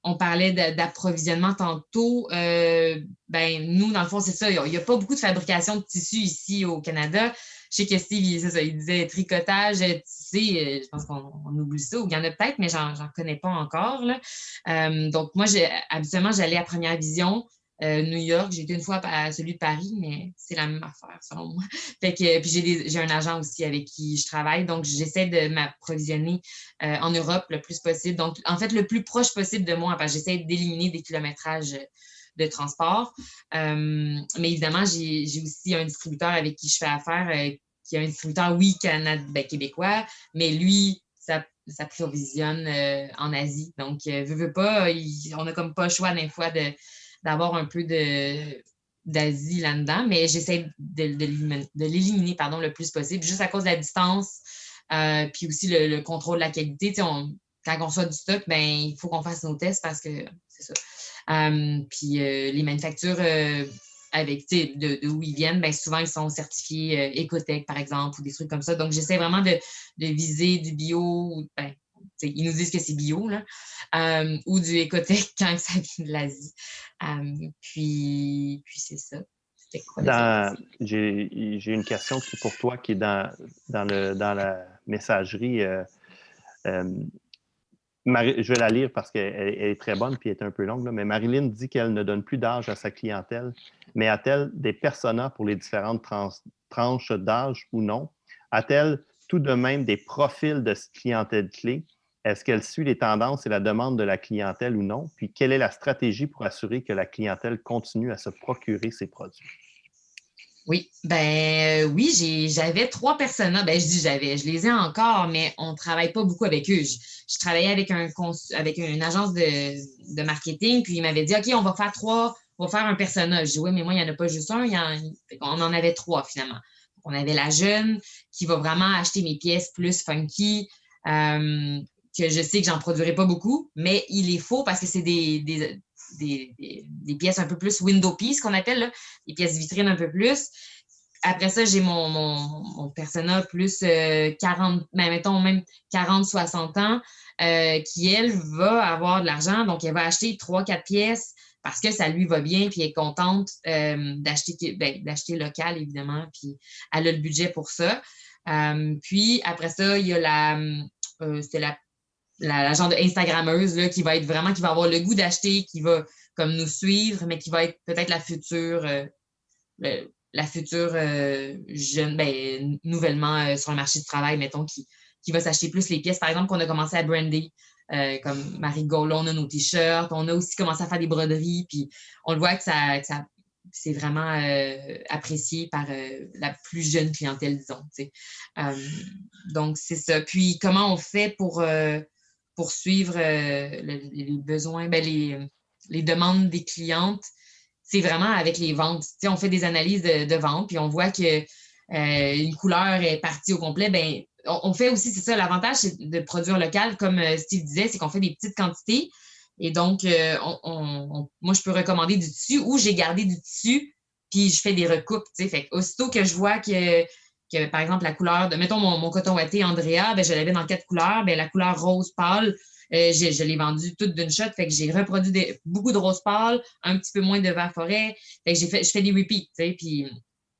On parlait d'approvisionnement tantôt. Nous, dans le fond, c'est ça. Il n'y a pas beaucoup de fabrication de tissus ici au Canada. Je sais que Steve, c'est ça, il disait tricotage, tissé, je pense qu'on oublie ça, ou il y en a peut-être, mais j'en connais pas encore. Là. Donc, moi, habituellement, j'allais à Première Vision. New York, j'ai été une fois à celui de Paris, mais c'est la même affaire, selon moi. Fait que, puis j'ai un agent aussi avec qui je travaille, donc j'essaie de m'approvisionner en Europe le plus possible. Donc, en fait, le plus proche possible de moi, parce que j'essaie d'éliminer des kilométrages de transport. Mais évidemment, j'ai aussi un distributeur avec qui je fais affaire, qui est un distributeur, oui, québécois, mais lui, ça s'approvisionne en Asie. Donc, veut pas, on n'a comme pas le choix des fois d'avoir un peu d'Asie là-dedans, mais j'essaie de l'éliminer le plus possible, juste à cause de la distance, puis aussi le contrôle de la qualité. Quand on reçoit du stock, il faut qu'on fasse nos tests parce que c'est ça. Puis les manufactures avec d'où ils viennent, souvent ils sont certifiés Ecotech, par exemple, ou des trucs comme ça. Donc, j'essaie vraiment de viser du bio. Ils nous disent que c'est bio, là, ou du Ecotech quand ça vient de l'Asie. Puis c'est ça. J'ai une question pour toi qui est dans la messagerie. Je vais la lire parce qu'elle est très bonne puis elle est un peu longue, là, mais Marilyn dit qu'elle ne donne plus d'âge à sa clientèle, mais a-t-elle des personas pour les différentes tranches d'âge ou non? A-t-elle tout de même des profils de clientèle clé? Est-ce qu'elle suit les tendances et la demande de la clientèle ou non? Puis, quelle est la stratégie pour assurer que la clientèle continue à se procurer ces produits? Oui, oui, j'avais 3 personas. Ben, je dis j'avais, je les ai encore, mais on ne travaille pas beaucoup avec eux. Je travaillais avec avec une agence de marketing, puis il m'avait dit OK, on va faire un persona. Je dis oui, mais moi, il n'y en a pas juste un, on en avait 3 finalement. On avait la jeune qui va vraiment acheter mes pièces plus funky, que je sais que j'en produirai pas beaucoup, mais il est faux parce que c'est des pièces un peu plus window piece qu'on appelle, là, des pièces vitrines un peu plus. Après ça, j'ai mon persona plus 40, mettons même 40, 60 ans, qui, elle, va avoir de l'argent. Donc, elle va acheter 3-4 pièces parce que ça lui va bien, puis elle est contente d'acheter local, évidemment, puis elle a le budget pour ça. Puis, après ça, il y a c'est la genre de Instagrammeuse là, qui va avoir le goût d'acheter, qui va comme nous suivre, mais qui va être peut-être la future jeune, nouvellement sur le marché du travail, mettons, qui va s'acheter plus les pièces, par exemple, qu'on a commencé à brander, comme Marie Gold, on a nos t-shirts, on a aussi commencé à faire des broderies, puis on le voit que c'est vraiment apprécié par la plus jeune clientèle, disons. Donc, c'est ça. Puis, comment on fait pour suivre les besoins, les demandes des clientes? C'est vraiment avec les ventes. T'sais, on fait des analyses de vente, puis on voit que une couleur est partie au complet. Ben, on fait aussi, c'est ça, l'avantage, c'est de produire local, comme Steve disait, c'est qu'on fait des petites quantités. Et donc, moi, je peux recommander du tissu ou j'ai gardé du tissu, puis je fais des recoupes. Fait aussitôt que je vois que, par exemple, la couleur de, mettons, mon coton ouaté Andrea, ben, je l'avais dans 4 couleurs. Ben, la couleur rose pâle, je l'ai vendue toute d'une shot. Fait que j'ai reproduit beaucoup de rose pâle, un petit peu moins de vert forêt. Fait que je fais des repeats. Puis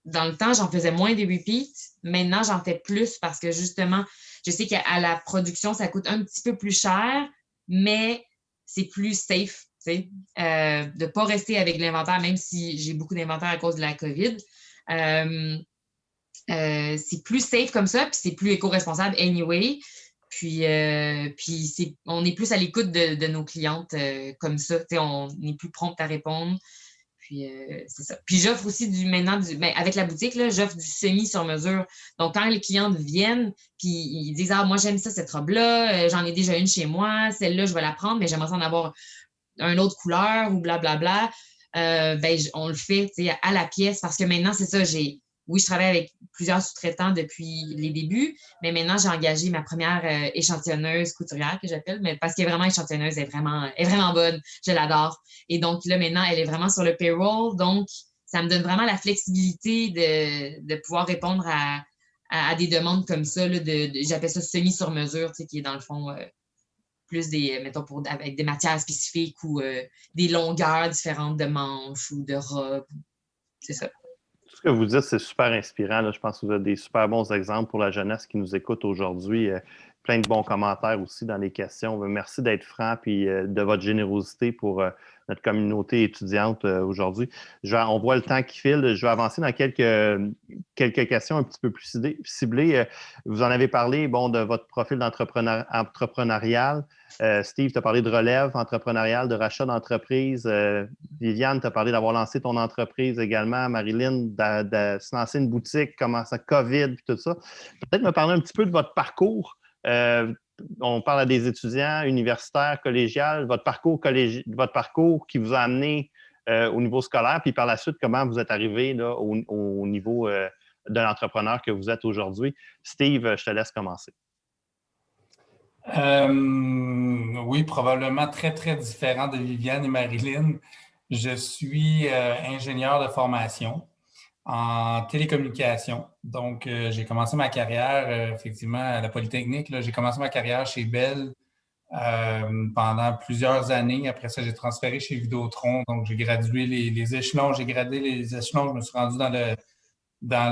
dans le temps, j'en faisais moins des repeats. Maintenant, j'en fais plus parce que justement, je sais qu'à la production, ça coûte un petit peu plus cher, mais c'est plus safe. De ne pas rester avec l'inventaire, même si j'ai beaucoup d'inventaire à cause de la COVID. C'est plus safe comme ça, puis c'est plus éco-responsable anyway. Puis on est plus à l'écoute de nos clientes comme ça. On est plus prompt à répondre. Puis c'est ça. Puis j'offre aussi avec la boutique, là, j'offre du semi sur mesure. Donc, quand les clientes viennent, puis ils disent moi, j'aime ça, cette robe-là, j'en ai déjà une chez moi, celle-là, je vais la prendre, mais j'aimerais en avoir une autre couleur ou blablabla. On le fait à la pièce parce que maintenant, c'est ça, oui, je travaille avec plusieurs sous-traitants depuis les débuts, mais maintenant, j'ai engagé ma première échantillonneuse couturière que j'appelle, mais parce qu'elle est vraiment échantillonneuse, elle est vraiment bonne, je l'adore. Et donc là, maintenant, elle est vraiment sur le payroll, donc ça me donne vraiment la flexibilité de pouvoir répondre à des demandes comme ça, là, j'appelle ça semi-sur-mesure, qui est dans le fond plus mettons, avec des matières spécifiques ou des longueurs différentes de manches ou de robes. C'est ça. Tout ce que vous dites, c'est super inspirant. Là. Je pense que vous avez des super bons exemples pour la jeunesse qui nous écoute aujourd'hui. Plein de bons commentaires aussi dans les questions. Merci d'être franc et de votre générosité pour notre communauté étudiante aujourd'hui. On voit le temps qui file. Je vais avancer dans quelques questions un petit peu plus ciblées. Vous en avez parlé de votre profil entrepreneurial. Steve, tu as parlé de relève entrepreneuriale, de rachat d'entreprise. Viviane, tu as parlé d'avoir lancé ton entreprise également. Marilyn, de se lancer une boutique, comment ça, COVID, puis tout ça. Peut-être me parler un petit peu de votre parcours. On parle à des étudiants universitaires, collégiales, votre parcours qui vous a amené au niveau scolaire, puis par la suite, comment vous êtes arrivé là, au niveau de l'entrepreneur que vous êtes aujourd'hui. Steve, je te laisse commencer. Oui, probablement très, très différent de Viviane et Marilyn. Je suis ingénieur de formation en télécommunication. Donc, j'ai commencé ma carrière, effectivement, à la Polytechnique. Là, j'ai commencé ma carrière chez Bell pendant plusieurs années. Après ça, j'ai transféré chez Vidéotron. Donc, j'ai gradué les échelons. J'ai gradé les échelons. Je me suis rendu dans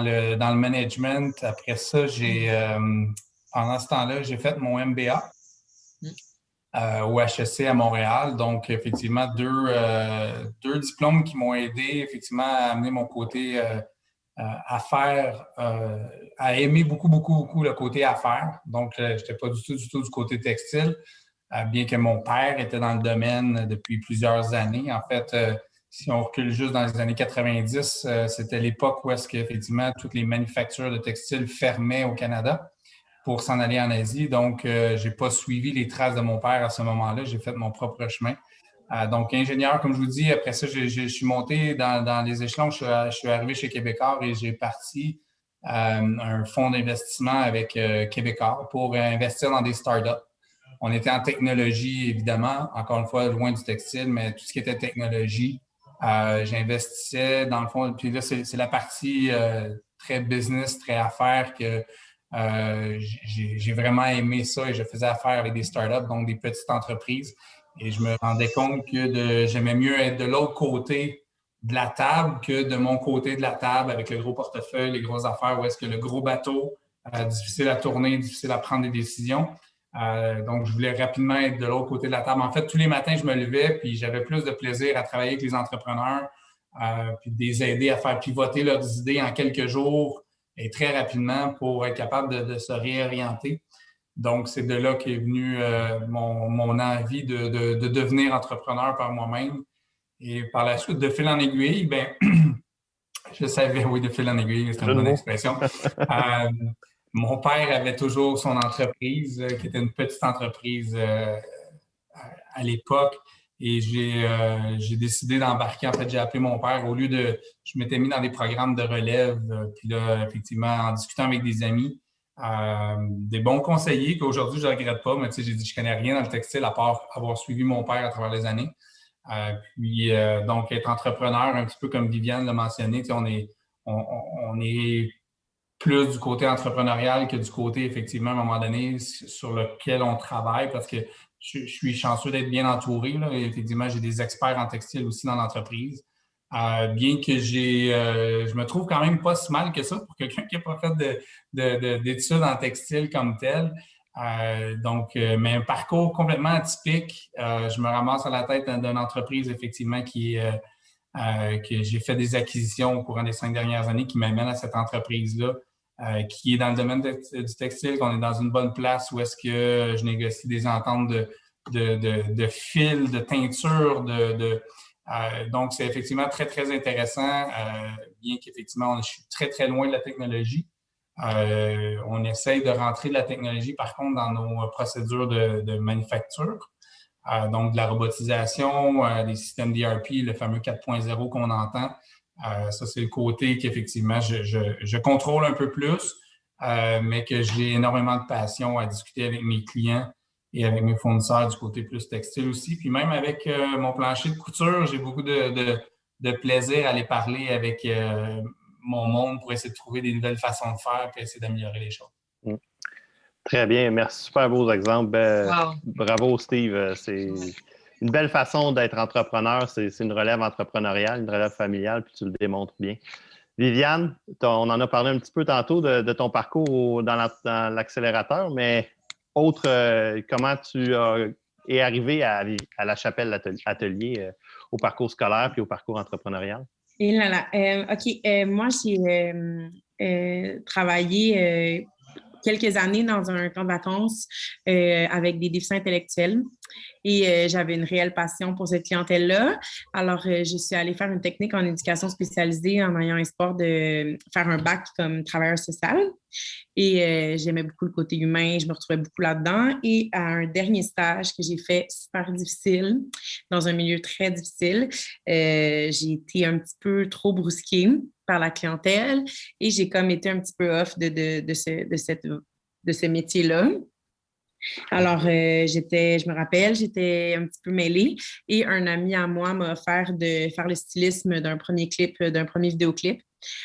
le management. Après ça, pendant ce temps-là, j'ai fait mon MBA au HEC à Montréal. Donc, effectivement, deux diplômes qui m'ont aidé effectivement à amener mon côté affaires, à aimer beaucoup, beaucoup, beaucoup le côté affaires. Donc, je n'étais pas du tout du côté textile, bien que mon père était dans le domaine depuis plusieurs années. En fait, si on recule juste dans les années 90, c'était l'époque où est-ce qu'effectivement toutes les manufactures de textiles fermaient au Canada pour s'en aller en Asie. Donc, je n'ai pas suivi les traces de mon père à ce moment-là. J'ai fait mon propre chemin. Donc, ingénieur, comme je vous dis, après ça, je suis monté dans les échelons. Je suis arrivé chez Québecor et j'ai parti un fonds d'investissement avec Québecor pour investir dans des startups. On était en technologie, évidemment, encore une fois, loin du textile, mais tout ce qui était technologie, j'investissais dans le fond. Puis là, c'est la partie très business, très affaires que j'ai vraiment aimé ça et je faisais affaire avec des startups, donc des petites entreprises. Et je me rendais compte que j'aimais mieux être de l'autre côté de la table que de mon côté de la table avec le gros portefeuille, les grosses affaires, où est-ce que le gros bateau, difficile à tourner, difficile à prendre des décisions. Donc, je voulais rapidement être de l'autre côté de la table. En fait, tous les matins, je me levais puis j'avais plus de plaisir à travailler avec les entrepreneurs puis de les aider à faire pivoter leurs idées en quelques jours et très rapidement pour être capable de se réorienter. Donc, c'est de là qu'est venue mon envie de devenir entrepreneur par moi-même. Et par la suite, de fil en aiguille, ben, je savais, oui, de fil en aiguille, c'est une bonne expression. Mon père avait toujours son entreprise, qui était une petite entreprise à l'époque. Et j'ai décidé d'embarquer. En fait, j'ai appelé mon père au lieu de... Je m'étais mis dans des programmes de relève. Puis là, effectivement, en discutant avec des amis, des bons conseillers qu'aujourd'hui, je ne regrette pas. Mais tu sais, j'ai dit, je ne connais rien dans le textile à part avoir suivi mon père à travers les années. Donc, être entrepreneur, un petit peu comme Viviane l'a mentionné, tu sais, on est plus du côté entrepreneurial que du côté, effectivement, à un moment donné, sur lequel on travaille parce que je suis chanceux d'être bien entouré. Là. Et effectivement, j'ai des experts en textile aussi dans l'entreprise. Bien que je me trouve quand même pas si mal que ça pour quelqu'un qui n'a pas fait d'études en textile comme tel. Mais un parcours complètement atypique. Je me ramasse à la tête d'une entreprise, effectivement, que j'ai fait des acquisitions au courant des 5 dernières années qui m'amènent à cette entreprise-là, qui est dans le domaine du textile, qu'on est dans une bonne place où est-ce que je négocie des ententes de fils, de teinture, donc, c'est effectivement très, très intéressant, bien qu'effectivement, je suis très, très loin de la technologie. On essaye de rentrer de la technologie, par contre, dans nos procédures de manufacture. Donc, de la robotisation, des systèmes d'ERP, le fameux 4.0 qu'on entend. Ça, c'est le côté qu'effectivement, je contrôle un peu plus, mais que j'ai énormément de passion à discuter avec mes clients et avec mes fournisseurs du côté plus textile aussi. Puis même avec mon plancher de couture, j'ai beaucoup de plaisir à aller parler avec mon monde pour essayer de trouver des nouvelles façons de faire et essayer d'améliorer les choses. Très bien. Merci. Super beaux exemples. Wow. Bravo, Steve. C'est une belle façon d'être entrepreneur. C'est une relève entrepreneuriale, une relève familiale, puis tu le démontres bien. Viviane, on en a parlé un petit peu tantôt de ton parcours dans l'accélérateur, mais comment tu es arrivé à La Chapelle Atelier au parcours scolaire puis au parcours entrepreneurial? Et là, là. OK. Moi, j'ai travaillé quelques années dans un camp de vacances avec des déficients intellectuels et j'avais une réelle passion pour cette clientèle-là. Alors, je suis allée faire une technique en éducation spécialisée en ayant espoir de faire un bac comme travailleur social. Et j'aimais beaucoup le côté humain, je me retrouvais beaucoup là-dedans. Et à un dernier stage que j'ai fait super difficile, dans un milieu très difficile, j'ai été un petit peu trop brusquée par la clientèle et j'ai comme été un petit peu off de ce métier-là. Alors, je me rappelle, j'étais un petit peu mêlée et un ami à moi m'a offert de faire le stylisme d'un premier vidéoclip.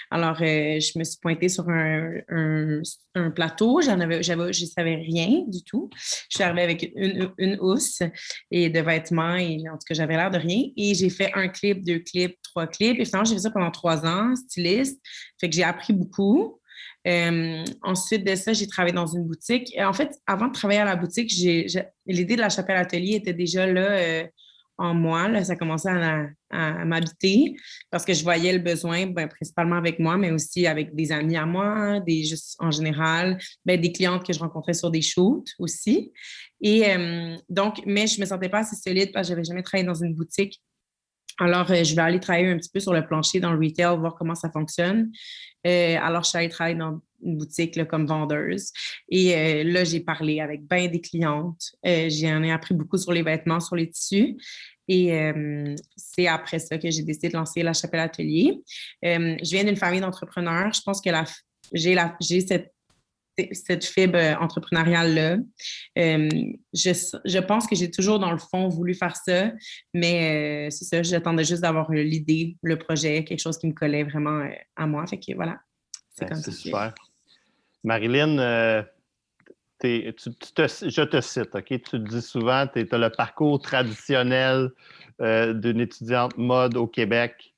Alors, je me suis pointée sur un plateau. Je ne savais rien du tout. Je suis arrivée avec une housse et de vêtements et en tout cas, j'avais l'air de rien. Et j'ai fait 1 clip, 2 clips, 3 clips. Et finalement, j'ai fait ça pendant 3 ans, styliste. Fait que j'ai appris beaucoup. Ensuite de ça, j'ai travaillé dans une boutique. En fait, avant de travailler à la boutique, l'idée de La Chapelle Atelier était déjà là en moi. Là, ça commençait à m'habiter parce que je voyais le besoin, principalement avec moi, mais aussi avec des amis à moi, juste en général, des clientes que je rencontrais sur des shoots aussi. Et donc, mais je me sentais pas assez solide parce que j'avais jamais travaillé dans une boutique. Alors, je vais aller travailler un petit peu sur le plancher dans le retail, voir comment ça fonctionne. Alors, je suis allée travailler dans une boutique là, comme vendeuse. Et là, j'ai parlé avec bien des clientes. J'en ai appris beaucoup sur les vêtements, sur les tissus. Et c'est après ça que j'ai décidé de lancer La Chapelle Atelier. Je viens d'une famille d'entrepreneurs. Je pense que j'ai cette fibre entrepreneuriale-là. Je pense que j'ai toujours, dans le fond, voulu faire ça, mais c'est ça, j'attendais juste d'avoir l'idée, le projet, quelque chose qui me collait vraiment à moi. Fait que voilà, c'est comme ça. C'est super. Marilyn, je te cite, OK? Tu te dis souvent, tu as le parcours traditionnel d'une étudiante mode au Québec.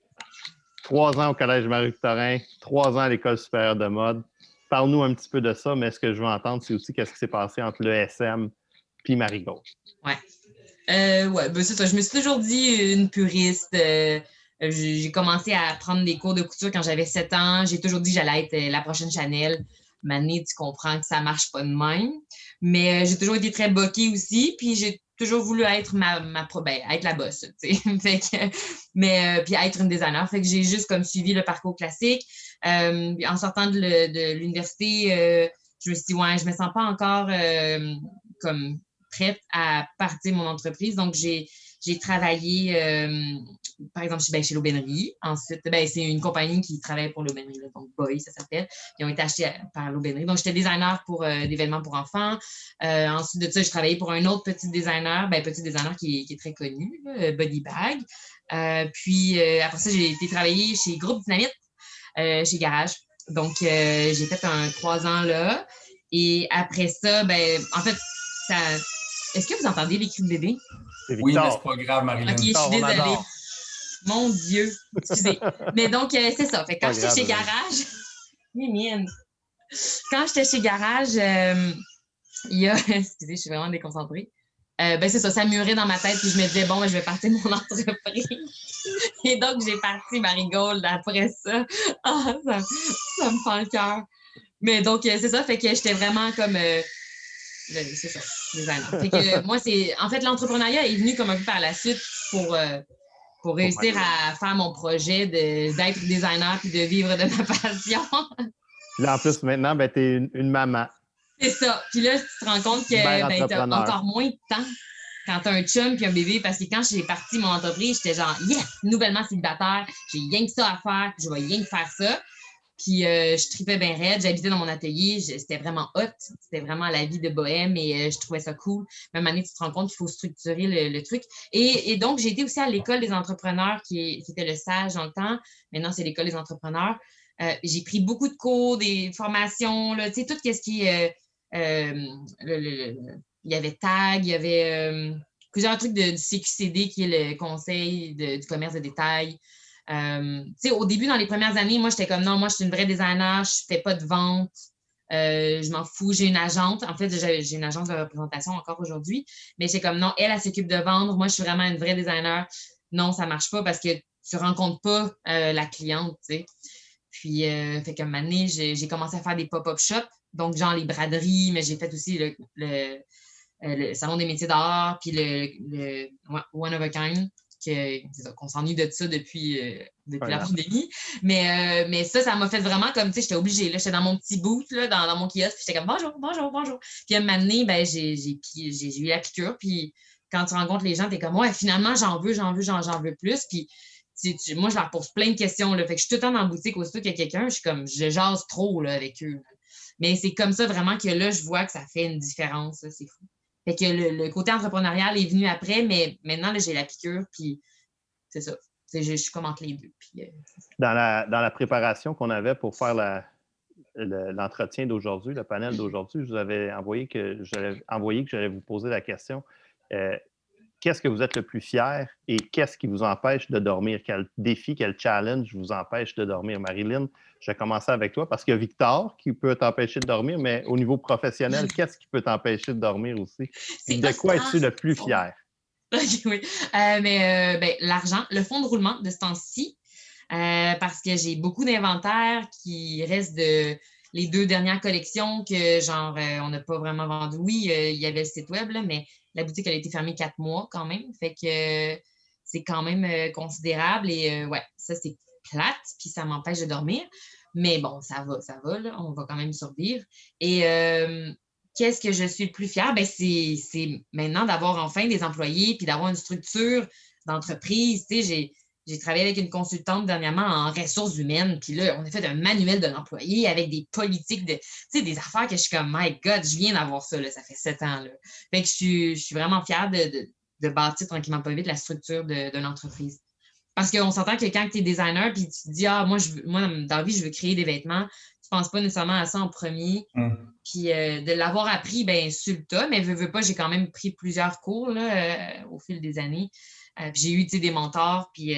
3 ans au Collège Marie-Victorin, 3 ans à l'École supérieure de mode. Parle-nous un petit peu de ça, mais ce que je veux entendre, c'est aussi qu'est-ce qui s'est passé entre l'ESM puis Marigold. Ouais. C'est ça. Je me suis toujours dit une puriste. J'ai commencé à prendre des cours de couture quand j'avais 7 ans. J'ai toujours dit que j'allais être la prochaine Chanel. Maintenant, tu comprends que ça marche pas de même. Mais j'ai toujours été très boquée aussi. Puis j'ai toujours voulu être être la boss, tu sais. Puis être une designer. Fait que j'ai juste comme suivi le parcours classique. En sortant de l'université, je me suis dit, je me sens pas encore comme prête à partir mon entreprise. Donc, j'ai travaillé, par exemple, chez l'Aubainerie. Ensuite, c'est une compagnie qui travaille pour l'Aubainerie, donc Boy, ça s'appelle. Ils ont été achetés par l'Aubainerie. Donc, j'étais designer pour des vêtements pour enfants. Ensuite de ça, j'ai travaillé pour un autre petit designer qui est très connu, Body Bag. Puis, après ça, j'ai été travailler chez Groupe Dynamite, chez Garage. Donc, j'ai fait 3 ans là. Et après ça, en fait, ça... Est-ce que vous entendez les cris de bébé? Oui, mais c'est pas grave, Marilyn. OK, je suis désolée. Mon Dieu, excusez. Mais donc, c'est ça. Fait que quand j'étais chez Garage... Quand j'étais chez Garage, il y a... Excusez, je suis vraiment déconcentrée. C'est ça mûrait dans ma tête, puis je me disais, je vais partir mon entreprise. Et donc, j'ai parti Marigold après ça. Ça me fend le cœur. Mais donc, c'est ça, fait que j'étais vraiment comme... c'est ça, designer. Fait que moi, en fait, l'entrepreneuriat est venu comme un peu par la suite pour réussir à faire mon projet d'être designer puis de vivre de ma passion. Puis là, en plus, maintenant, tu es une maman. C'est ça. Puis là, tu te rends compte que tu as encore moins de temps quand tu as un chum puis un bébé, parce que quand j'ai parti mon entreprise, j'étais genre, yes, nouvellement célibataire, j'ai rien que ça à faire, puis je vais rien que faire ça. Puis je tripais bien raide, j'habitais dans mon atelier, c'était vraiment hot, c'était vraiment la vie de bohème et je trouvais ça cool. Même année, tu te rends compte qu'il faut structurer le truc. Et donc, j'ai été aussi à l'école des entrepreneurs qui était le SAGE dans le temps. Maintenant, c'est l'école des entrepreneurs. J'ai pris beaucoup de cours, des formations, tu sais, tout ce qui est... il y avait TAG, il y avait plusieurs trucs du CQCD qui est le Conseil du commerce de détail. Au début, dans les premières années, moi, j'étais comme non, moi, je suis une vraie designer, je fais pas de vente, je m'en fous, j'ai une agente. En fait, j'ai une agence de représentation encore aujourd'hui, mais c'est comme non, elle s'occupe de vendre, moi, je suis vraiment une vraie designer. Non, ça marche pas parce que tu rencontres pas la cliente, tu sais. Puis, fait qu'à un moment donné, j'ai commencé à faire des pop-up shops, donc genre les braderies, mais j'ai fait aussi le salon des métiers d'art, puis le One of a Kind. Qu'on s'ennuie de ça depuis la pandémie. Mais ça m'a fait vraiment comme, tu sais, j'étais obligée. J'étais dans mon petit booth, là, dans mon kiosque, puis j'étais comme bonjour. Puis à un moment donné, j'ai eu la piqûre. Puis quand tu rencontres les gens, t'es comme, ouais, finalement, j'en veux plus. Puis moi, je leur pose plein de questions. Là, fait que je suis tout le temps dans la boutique, aussitôt qu'il y a quelqu'un, je suis comme, je jase trop là, avec eux. Mais c'est comme ça vraiment que là, je vois que ça fait une différence. Là, c'est fou. Fait que le côté entrepreneurial est venu après, mais maintenant, là, j'ai la piqûre, puis c'est ça. Je suis comme entre les deux. Puis, dans la préparation qu'on avait pour faire l'entretien d'aujourd'hui, le panel d'aujourd'hui, je vous avais envoyé que j'allais vous poser la question. Qu'est-ce que vous êtes le plus fier et qu'est-ce qui vous empêche de dormir? Quel défi, quel challenge vous empêche de dormir? Marilyn, je vais commencer avec toi parce qu'il y a Victor qui peut t'empêcher de dormir, mais au niveau professionnel, qu'est-ce qui peut t'empêcher de dormir aussi? Et de quoi es-tu le plus fier? OK, oui. L'argent, le fonds de roulement de ce temps-ci, parce que j'ai beaucoup d'inventaire qui restent de les 2 dernières collections que, genre, on n'a pas vraiment vendu. Oui, il y avait le site web, là, mais la boutique, elle a été fermée 4 mois quand même. Fait que c'est quand même considérable. Et ouais, ça, c'est plate, puis ça m'empêche de dormir. Mais bon, ça va, là, on va quand même survivre. Et qu'est-ce que je suis le plus fière? Ben, c'est maintenant d'avoir enfin des employés puis d'avoir une structure d'entreprise. Tu sais, j'ai travaillé avec une consultante dernièrement en ressources humaines, puis là, on a fait un manuel de l'employé avec des politiques, tu sais, des affaires que je suis comme, my God, je viens d'avoir ça, là, ça fait 7 ans. Là. Fait que je suis vraiment fière de bâtir tranquillement pas vite la structure de l'entreprise. Parce qu'on s'entend que quand tu es designer, puis tu te dis, ah, moi, dans la vie, je veux créer des vêtements, tu penses pas nécessairement à ça en premier. Puis de l'avoir appris, bien, sur le tas, mais veux pas, j'ai quand même pris plusieurs cours là, au fil des années. Puis j'ai eu des mentors, puis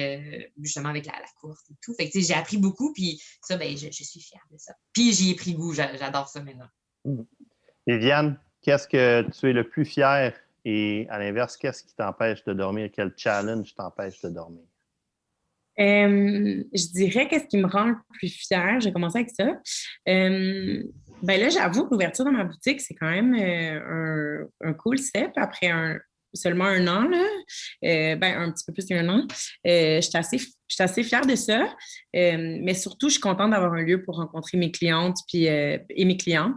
justement avec la course et tout. Fait que j'ai appris beaucoup, puis ça, ben, je suis fière de ça. Puis j'y ai pris goût, j'adore ça maintenant. Viviane, qu'est-ce que tu es le plus fier et à l'inverse, qu'est-ce qui t'empêche de dormir? Quel challenge t'empêche de dormir? Je dirais qu'est-ce qui me rend le plus fière. J'ai commencé avec ça. Ben là, j'avoue que l'ouverture de ma boutique, c'est quand même un cool step après seulement un an, là. Un petit peu plus qu'un an. Je suis assez fière de ça. Mais surtout, je suis contente d'avoir un lieu pour rencontrer mes clientes et mes clients,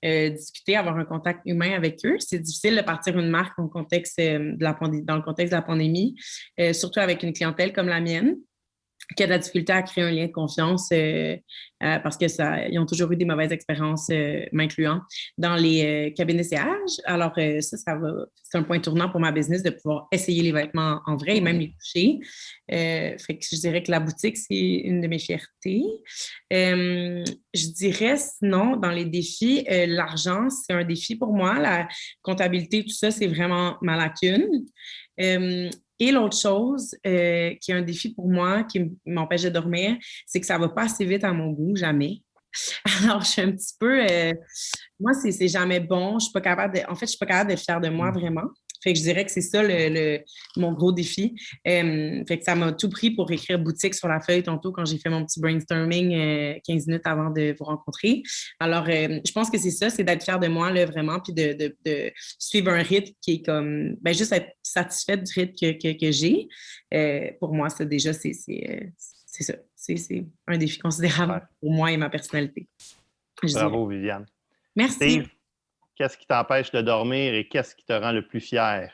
discuter, avoir un contact humain avec eux. C'est difficile de partir une marque dans le contexte de la pandémie, surtout avec une clientèle comme la mienne, qui a de la difficulté à créer un lien de confiance parce qu'ils ont toujours eu des mauvaises expériences, m'incluant, dans les cabines d'essayage. Alors, c'est un point tournant pour ma business de pouvoir essayer les vêtements en vrai et même les toucher. Fait que je dirais que la boutique, c'est une de mes fiertés. Je dirais, sinon, dans les défis, l'argent, c'est un défi pour moi. La comptabilité, tout ça, c'est vraiment ma lacune. Et l'autre chose qui est un défi pour moi, qui m'empêche de dormir, c'est que ça ne va pas assez vite à mon goût, jamais. Alors, je suis un petit peu... moi, c'est jamais bon. Je suis pas capable de... En fait, je suis pas capable d'être fière de moi, vraiment. Fait que je dirais que c'est ça mon gros défi. Fait que ça m'a tout pris pour écrire boutique sur la feuille tantôt quand j'ai fait mon petit brainstorming 15 minutes avant de vous rencontrer. Alors, je pense que c'est ça, c'est d'être fière de moi, là, vraiment, puis de suivre un rythme qui est comme, ben, juste être satisfaite du rythme que j'ai. Pour moi, ça, déjà, c'est ça. C'est un défi considérable pour moi et ma personnalité. Bravo, Viviane. Merci. Steve, qu'est-ce qui t'empêche de dormir et qu'est-ce qui te rend le plus fier?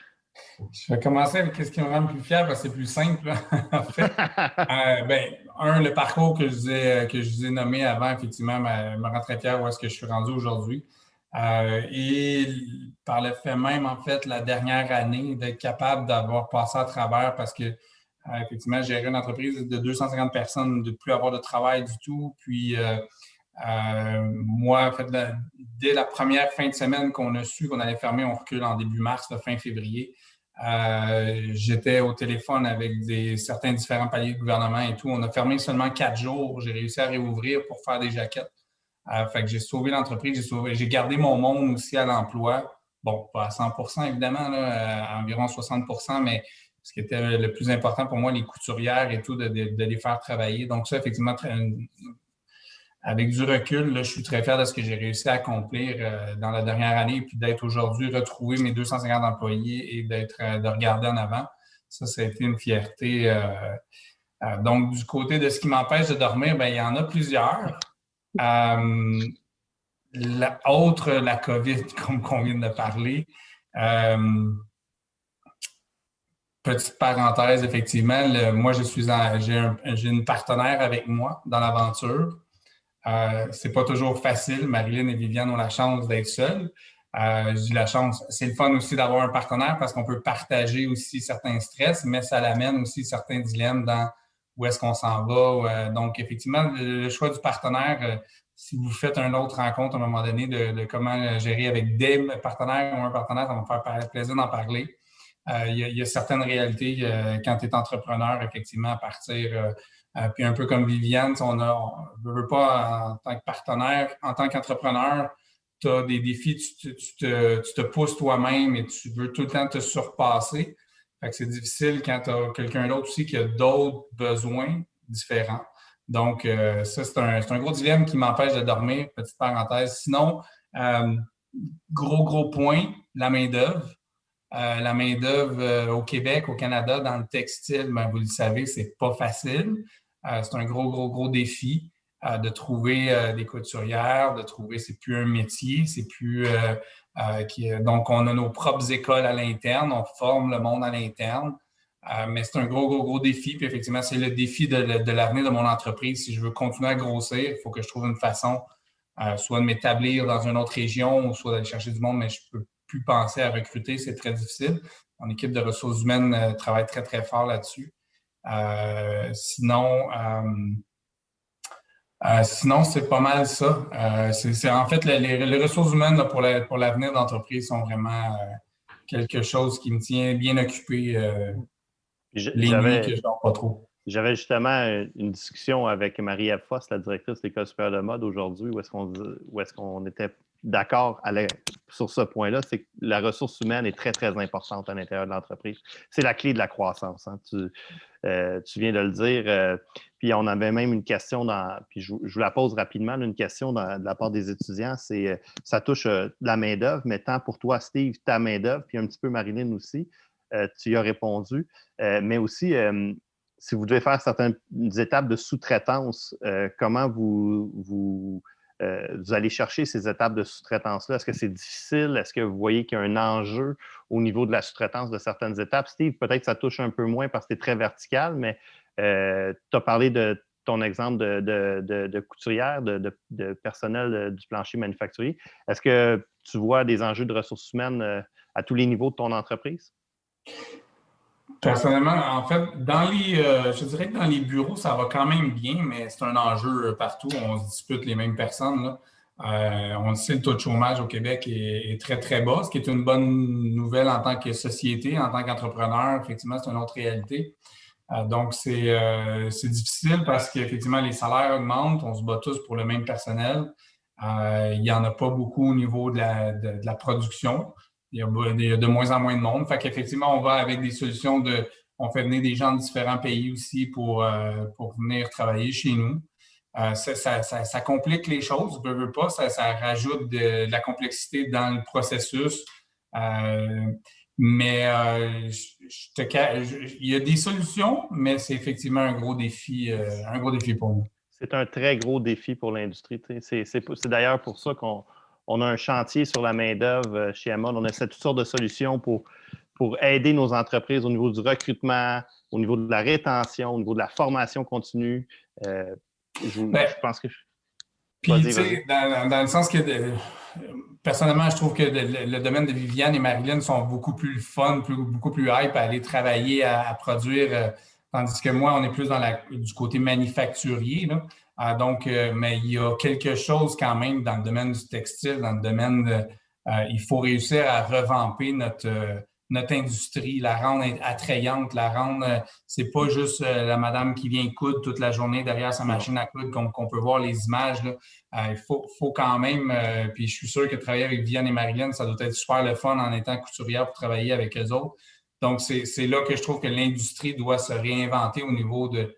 Je vais commencer avec ce qui me rend le plus fier parce que c'est plus simple, en fait. Le parcours que je vous ai nommé avant, effectivement, me rend très fier où est-ce que je suis rendu aujourd'hui. Et par le fait même, en fait, la dernière année, d'être capable d'avoir passé à travers parce que, effectivement, gérer une entreprise de 250 personnes, de ne plus avoir de travail du tout, puis... moi, en fait, dès la première fin de semaine qu'on a su qu'on allait fermer, on recule en début mars, fin février. J'étais au téléphone avec certains différents paliers de gouvernement et tout. On a fermé seulement 4 jours. J'ai réussi à réouvrir pour faire des jaquettes. Fait que j'ai sauvé l'entreprise. J'ai gardé mon monde aussi à l'emploi. Bon, pas à 100 évidemment, là, à environ 60 mais ce qui était le plus important pour moi, les couturières et tout, de les faire travailler. Donc ça, effectivement, avec du recul, là, je suis très fier de ce que j'ai réussi à accomplir dans la dernière année, puis d'être aujourd'hui, retrouver mes 250 employés et de regarder en avant. Ça a été une fierté. Donc, du côté de ce qui m'empêche de dormir, bien, il y en a plusieurs. La COVID, comme qu'on vient de parler. Petite parenthèse, effectivement, moi, j'ai une partenaire avec moi dans l'aventure. C'est pas toujours facile. Marilyn et Viviane ont la chance d'être seules. Je dis la chance. C'est le fun aussi d'avoir un partenaire parce qu'on peut partager aussi certains stress, mais ça l'amène aussi certains dilemmes dans où est-ce qu'on s'en va. Donc, effectivement, le choix du partenaire, si vous faites une autre rencontre à un moment donné de comment gérer avec des partenaires ou un partenaire, ça va me faire plaisir d'en parler. Il y a certaines réalités quand tu es entrepreneur, effectivement, à partir... puis un peu comme Viviane, on ne veut pas, en tant que partenaire, en tant qu'entrepreneur, tu as des défis, tu te pousses toi-même et tu veux tout le temps te surpasser. Fait que c'est difficile quand tu as quelqu'un d'autre aussi qui a d'autres besoins différents. Donc, ça, c'est un gros dilemme qui m'empêche de dormir, petite parenthèse. Sinon, gros point, la main-d'œuvre. La main-d'œuvre au Québec, au Canada, dans le textile, ben, vous le savez, c'est pas facile. C'est un gros défi de trouver des couturières, de trouver, c'est plus un métier, c'est plus. Donc, on a nos propres écoles à l'interne, on forme le monde à l'interne. Mais c'est un gros défi. Puis effectivement, c'est le défi de l'avenir de mon entreprise. Si je veux continuer à grossir, il faut que je trouve une façon soit de m'établir dans une autre région, ou soit d'aller chercher du monde, mais je peux plus penser à recruter, c'est très difficile. Mon équipe de ressources humaines travaille très fort là-dessus. Sinon, c'est pas mal ça. C'est en fait, les ressources humaines là, pour l'avenir d'entreprise sont vraiment quelque chose qui me tient bien occupé les nuits que je dors pas trop. J'avais justement une discussion avec Marie-Ève Foss, la directrice de l'École supérieure de mode aujourd'hui, où est-ce qu'on était d'accord sur ce point-là, c'est que la ressource humaine est très importante à l'intérieur de l'entreprise. C'est la clé de la croissance. Hein. Tu viens de le dire. Puis on avait même une question, puis je vous la pose rapidement, une question de la part des étudiants, c'est ça touche la main-d'œuvre, mais tant pour toi, Steve, ta main-d'œuvre, puis un petit peu Marilyn aussi, tu y as répondu, mais aussi si vous devez faire certaines étapes de sous-traitance, comment vous allez chercher ces étapes de sous-traitance-là? Est-ce que c'est difficile? Est-ce que vous voyez qu'il y a un enjeu au niveau de la sous-traitance de certaines étapes? Steve, peut-être que ça touche un peu moins parce que c'est très vertical, mais tu as parlé de ton exemple de couturière, de personnel du plancher manufacturier. Est-ce que tu vois des enjeux de ressources humaines à tous les niveaux de ton entreprise? Personnellement, en fait, je dirais que dans les bureaux, ça va quand même bien, mais c'est un enjeu partout. On se dispute les mêmes personnes, là. On le sait, le taux de chômage au Québec est très bas, ce qui est une bonne nouvelle en tant que société, en tant qu'entrepreneur. Effectivement, c'est une autre réalité. Donc, c'est difficile parce qu'effectivement, les salaires augmentent. On se bat tous pour le même personnel. Il n'y en a pas beaucoup au niveau de la production. Il y a de moins en moins de monde. Fait qu'effectivement, on va avec des solutions on fait venir des gens de différents pays aussi pour venir travailler chez nous. Ça complique les choses, veux pas, ça rajoute de la complexité dans le processus. Mais il y a des solutions, mais c'est effectivement un gros défi pour nous. C'est un très gros défi pour l'industrie. C'est d'ailleurs pour ça qu'on a un chantier sur la main-d'œuvre chez Amod. On essaie toutes sortes de solutions pour aider nos entreprises au niveau du recrutement, au niveau de la rétention, au niveau de la formation continue. Je pense que... Puis, tu sais, dans le sens que, personnellement, je trouve que le domaine de Viviane et Marilyn sont beaucoup plus fun, beaucoup plus hype à aller travailler, à produire, tandis que moi, on est plus du côté manufacturier, là. Donc, mais il y a quelque chose quand même dans le domaine du textile, dans le domaine il faut réussir à revamper notre industrie, la rendre attrayante, la rendre, c'est pas juste la madame qui vient coudre toute la journée derrière sa machine à coudre qu'on peut voir les images, là. Il faut quand même, puis je suis sûr que travailler avec Viviane et Marilyn, ça doit être super le fun en étant couturière pour travailler avec eux autres. Donc, c'est là que je trouve que l'industrie doit se réinventer au niveau de,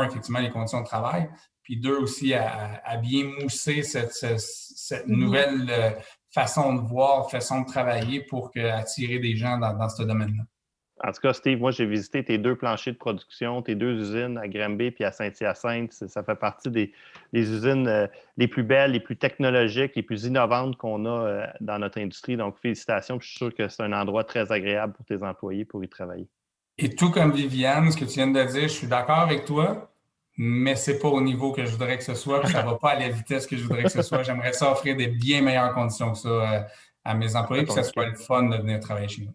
effectivement, les conditions de travail, puis deux, aussi à bien mousser cette nouvelle façon de voir, façon de travailler pour attirer des gens dans ce domaine-là. En tout cas, Steve, moi, j'ai visité tes 2 planchers de production, tes 2 usines à Granby puis à Saint-Hyacinthe. Ça fait partie des usines les plus belles, les plus technologiques, les plus innovantes qu'on a dans notre industrie. Donc, félicitations. Je suis sûr que c'est un endroit très agréable pour tes employés pour y travailler. Et tout comme Viviane, ce que tu viens de dire, je suis d'accord avec toi, mais c'est pas au niveau que je voudrais que ce soit, puis ça va pas à la vitesse que je voudrais que ce soit. J'aimerais ça offrir des bien meilleures conditions que ça à mes employés, puis que ça soit le fun de venir travailler chez nous.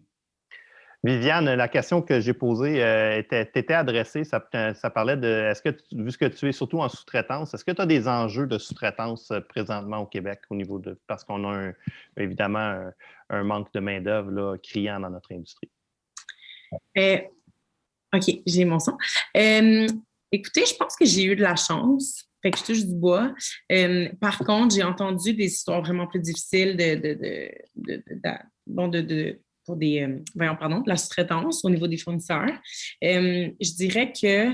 Viviane, la question que j'ai posée t'était adressée, ça parlait de, vu que tu es surtout en sous-traitance, est-ce que tu as des enjeux de sous-traitance présentement au Québec au niveau parce qu'on a évidemment un manque de main-d'œuvre là, criant dans notre industrie? OK, j'ai mon son. Écoutez, je pense que j'ai eu de la chance. Fait que je touche du bois. Par contre, j'ai entendu des histoires vraiment plus difficiles de la sous-traitance au niveau des fournisseurs. Je dirais que,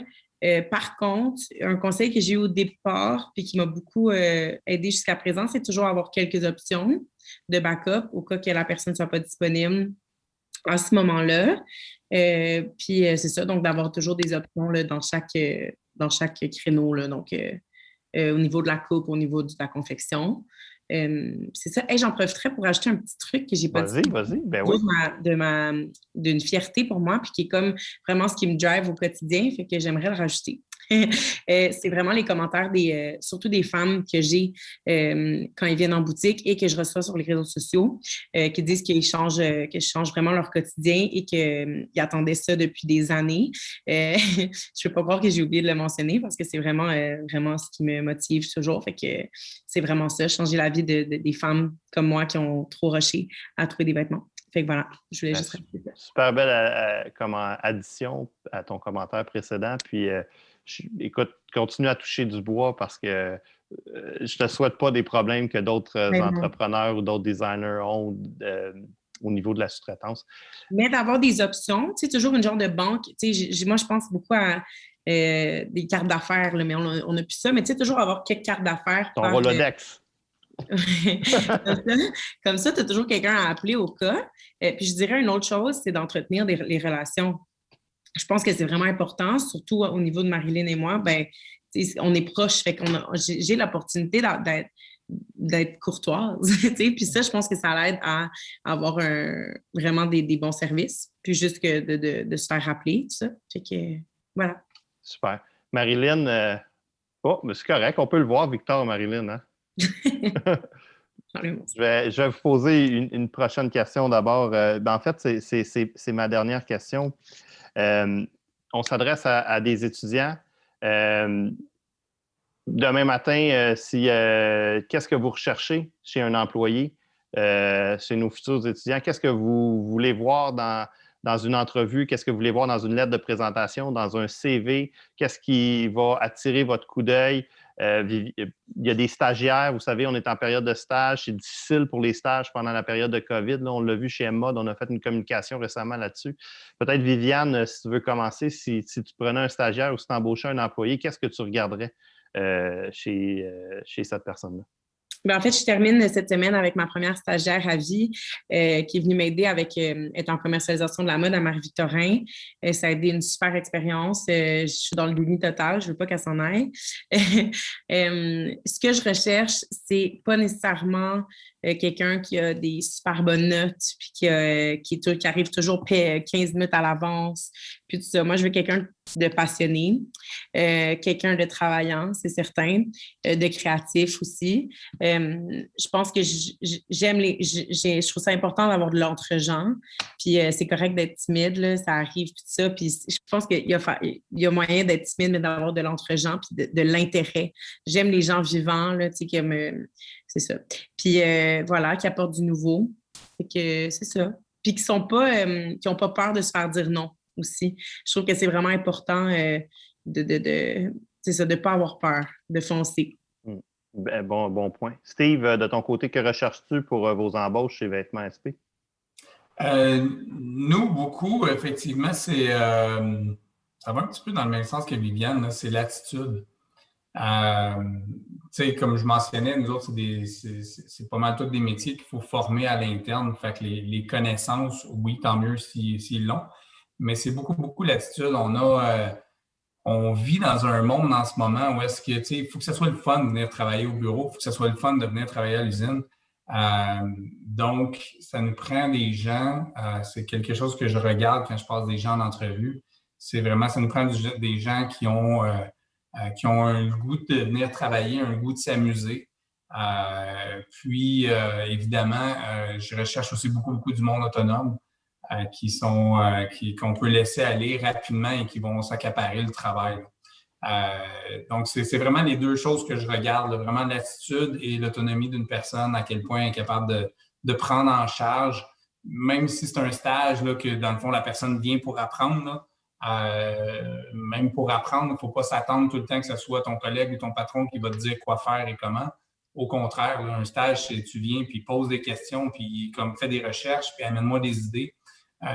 par contre, un conseil que j'ai eu au départ puis qui m'a beaucoup aidé jusqu'à présent, c'est toujours avoir quelques options de backup au cas que la personne ne soit pas disponible à ce moment-là. Puis c'est ça, donc d'avoir toujours des options là, dans chaque créneau, là, donc au niveau de la coupe, au niveau de la confection. C'est ça. Hey, j'en profiterais pour ajouter un petit truc que j'ai pas dit. Vas-y. Ben oui. D'une fierté pour moi, puis qui est comme vraiment ce qui me drive au quotidien, fait que j'aimerais le rajouter. C'est vraiment les commentaires surtout des femmes que j'ai quand ils viennent en boutique et que je reçois sur les réseaux sociaux qui disent que je change vraiment leur quotidien et qu'ils attendaient ça depuis des années. Je ne peux pas croire que j'ai oublié de le mentionner parce que c'est vraiment, vraiment ce qui me motive toujours. Fait que c'est vraiment ça, changer la vie des femmes comme moi qui ont trop rushé à trouver des vêtements. Fait que voilà, je voulais juste rajouter ça. Super belle addition à ton commentaire précédent. Puis, écoute, continue à toucher du bois parce que je te souhaite pas des problèmes que d'autres entrepreneurs ou d'autres designers ont au niveau de la sous-traitance. Mais d'avoir des options, tu sais, toujours une genre de banque. Tu sais, moi, je pense beaucoup à des cartes d'affaires, là, mais on n'a plus ça. Mais tu sais, toujours avoir quelques cartes d'affaires. Ton Rolodex. Comme ça, tu as toujours quelqu'un à appeler au cas. Puis je dirais une autre chose, c'est d'entretenir les relations. Je pense que c'est vraiment important, surtout au niveau de Marilyn et moi. Ben, on est proches, fait j'ai l'opportunité d'être courtoise. Puis ça, je pense que ça l'aide à avoir vraiment des bons services, puis juste que de se faire rappeler, tout ça. Fait que, voilà. Super. Marilyn, mais c'est correct, on peut le voir, Victor et Marilyn, hein? Je vais vous poser une prochaine question d'abord. En fait, c'est ma dernière question. On s'adresse à des étudiants. Demain matin, qu'est-ce que vous recherchez chez un employé, chez nos futurs étudiants? Qu'est-ce que vous voulez voir dans une entrevue? Qu'est-ce que vous voulez voir dans une lettre de présentation, dans un CV? Qu'est-ce qui va attirer votre coup d'œil? Il y a des stagiaires, vous savez, on est en période de stage. C'est difficile pour les stages pendant la période de COVID. Là, on l'a vu chez Emmod, on a fait une communication récemment là-dessus. Peut-être, Viviane, si tu veux commencer, si tu prenais un stagiaire ou si tu embauchais un employé, qu'est-ce que tu regarderais chez cette personne-là? Bien, en fait, je termine cette semaine avec ma première stagiaire à vie qui est venue m'aider avec être en commercialisation de la mode à Marie-Victorin. Ça a été une super expérience. Je suis dans le déni total. Je ne veux pas qu'elle s'en aille. Ce que je recherche, c'est pas nécessairement quelqu'un qui a des super bonnes notes puis qui arrive toujours 15 minutes à l'avance. Puis tout ça. Moi, je veux quelqu'un de passionné, quelqu'un de travaillant, c'est certain, de créatif aussi. Je pense que je trouve ça important d'avoir de l'entre-gens. Puis c'est correct d'être timide, là, ça arrive, puis tout ça. Puis je pense qu'il y a moyen d'être timide, mais d'avoir de l'entre-gens, puis de l'intérêt. J'aime les gens vivants, là, tu sais, c'est ça. Puis voilà, qui apportent du nouveau. Fait que c'est ça. Puis qui n'ont pas peur de se faire dire non aussi. Je trouve que c'est vraiment important de ne pas avoir peur, de foncer. Bon point. Steve, de ton côté, que recherches-tu pour vos embauches chez Vêtements SP? Nous, beaucoup, effectivement, ça va un petit peu dans le même sens que Viviane, là, c'est l'attitude. Comme je mentionnais, nous autres, c'est pas mal tous des métiers qu'il faut former à l'interne. Fait que les connaissances, oui, tant mieux s'ils l'ont. Mais c'est beaucoup l'attitude. On vit dans un monde en ce moment où est-ce que, il faut que ce soit le fun de venir travailler au bureau, il faut que ce soit le fun de venir travailler à l'usine. Donc, ça nous prend des gens, c'est quelque chose que je regarde quand je passe des gens en entrevue. C'est vraiment, ça nous prend des gens qui ont un goût de venir travailler, un goût de s'amuser. Puis, évidemment, je recherche aussi beaucoup du monde autonome. Qu'on peut laisser aller rapidement et qui vont s'accaparer le travail. Donc, c'est vraiment les deux choses que je regarde, là, vraiment l'attitude et l'autonomie d'une personne, à quel point elle est capable de prendre en charge, même si c'est un stage là, que, dans le fond, la personne vient pour apprendre. Même pour apprendre, il ne faut pas s'attendre tout le temps que ce soit ton collègue ou ton patron qui va te dire quoi faire et comment. Au contraire, là, un stage, tu viens puis pose des questions, puis comme fais des recherches, puis amène-moi des idées.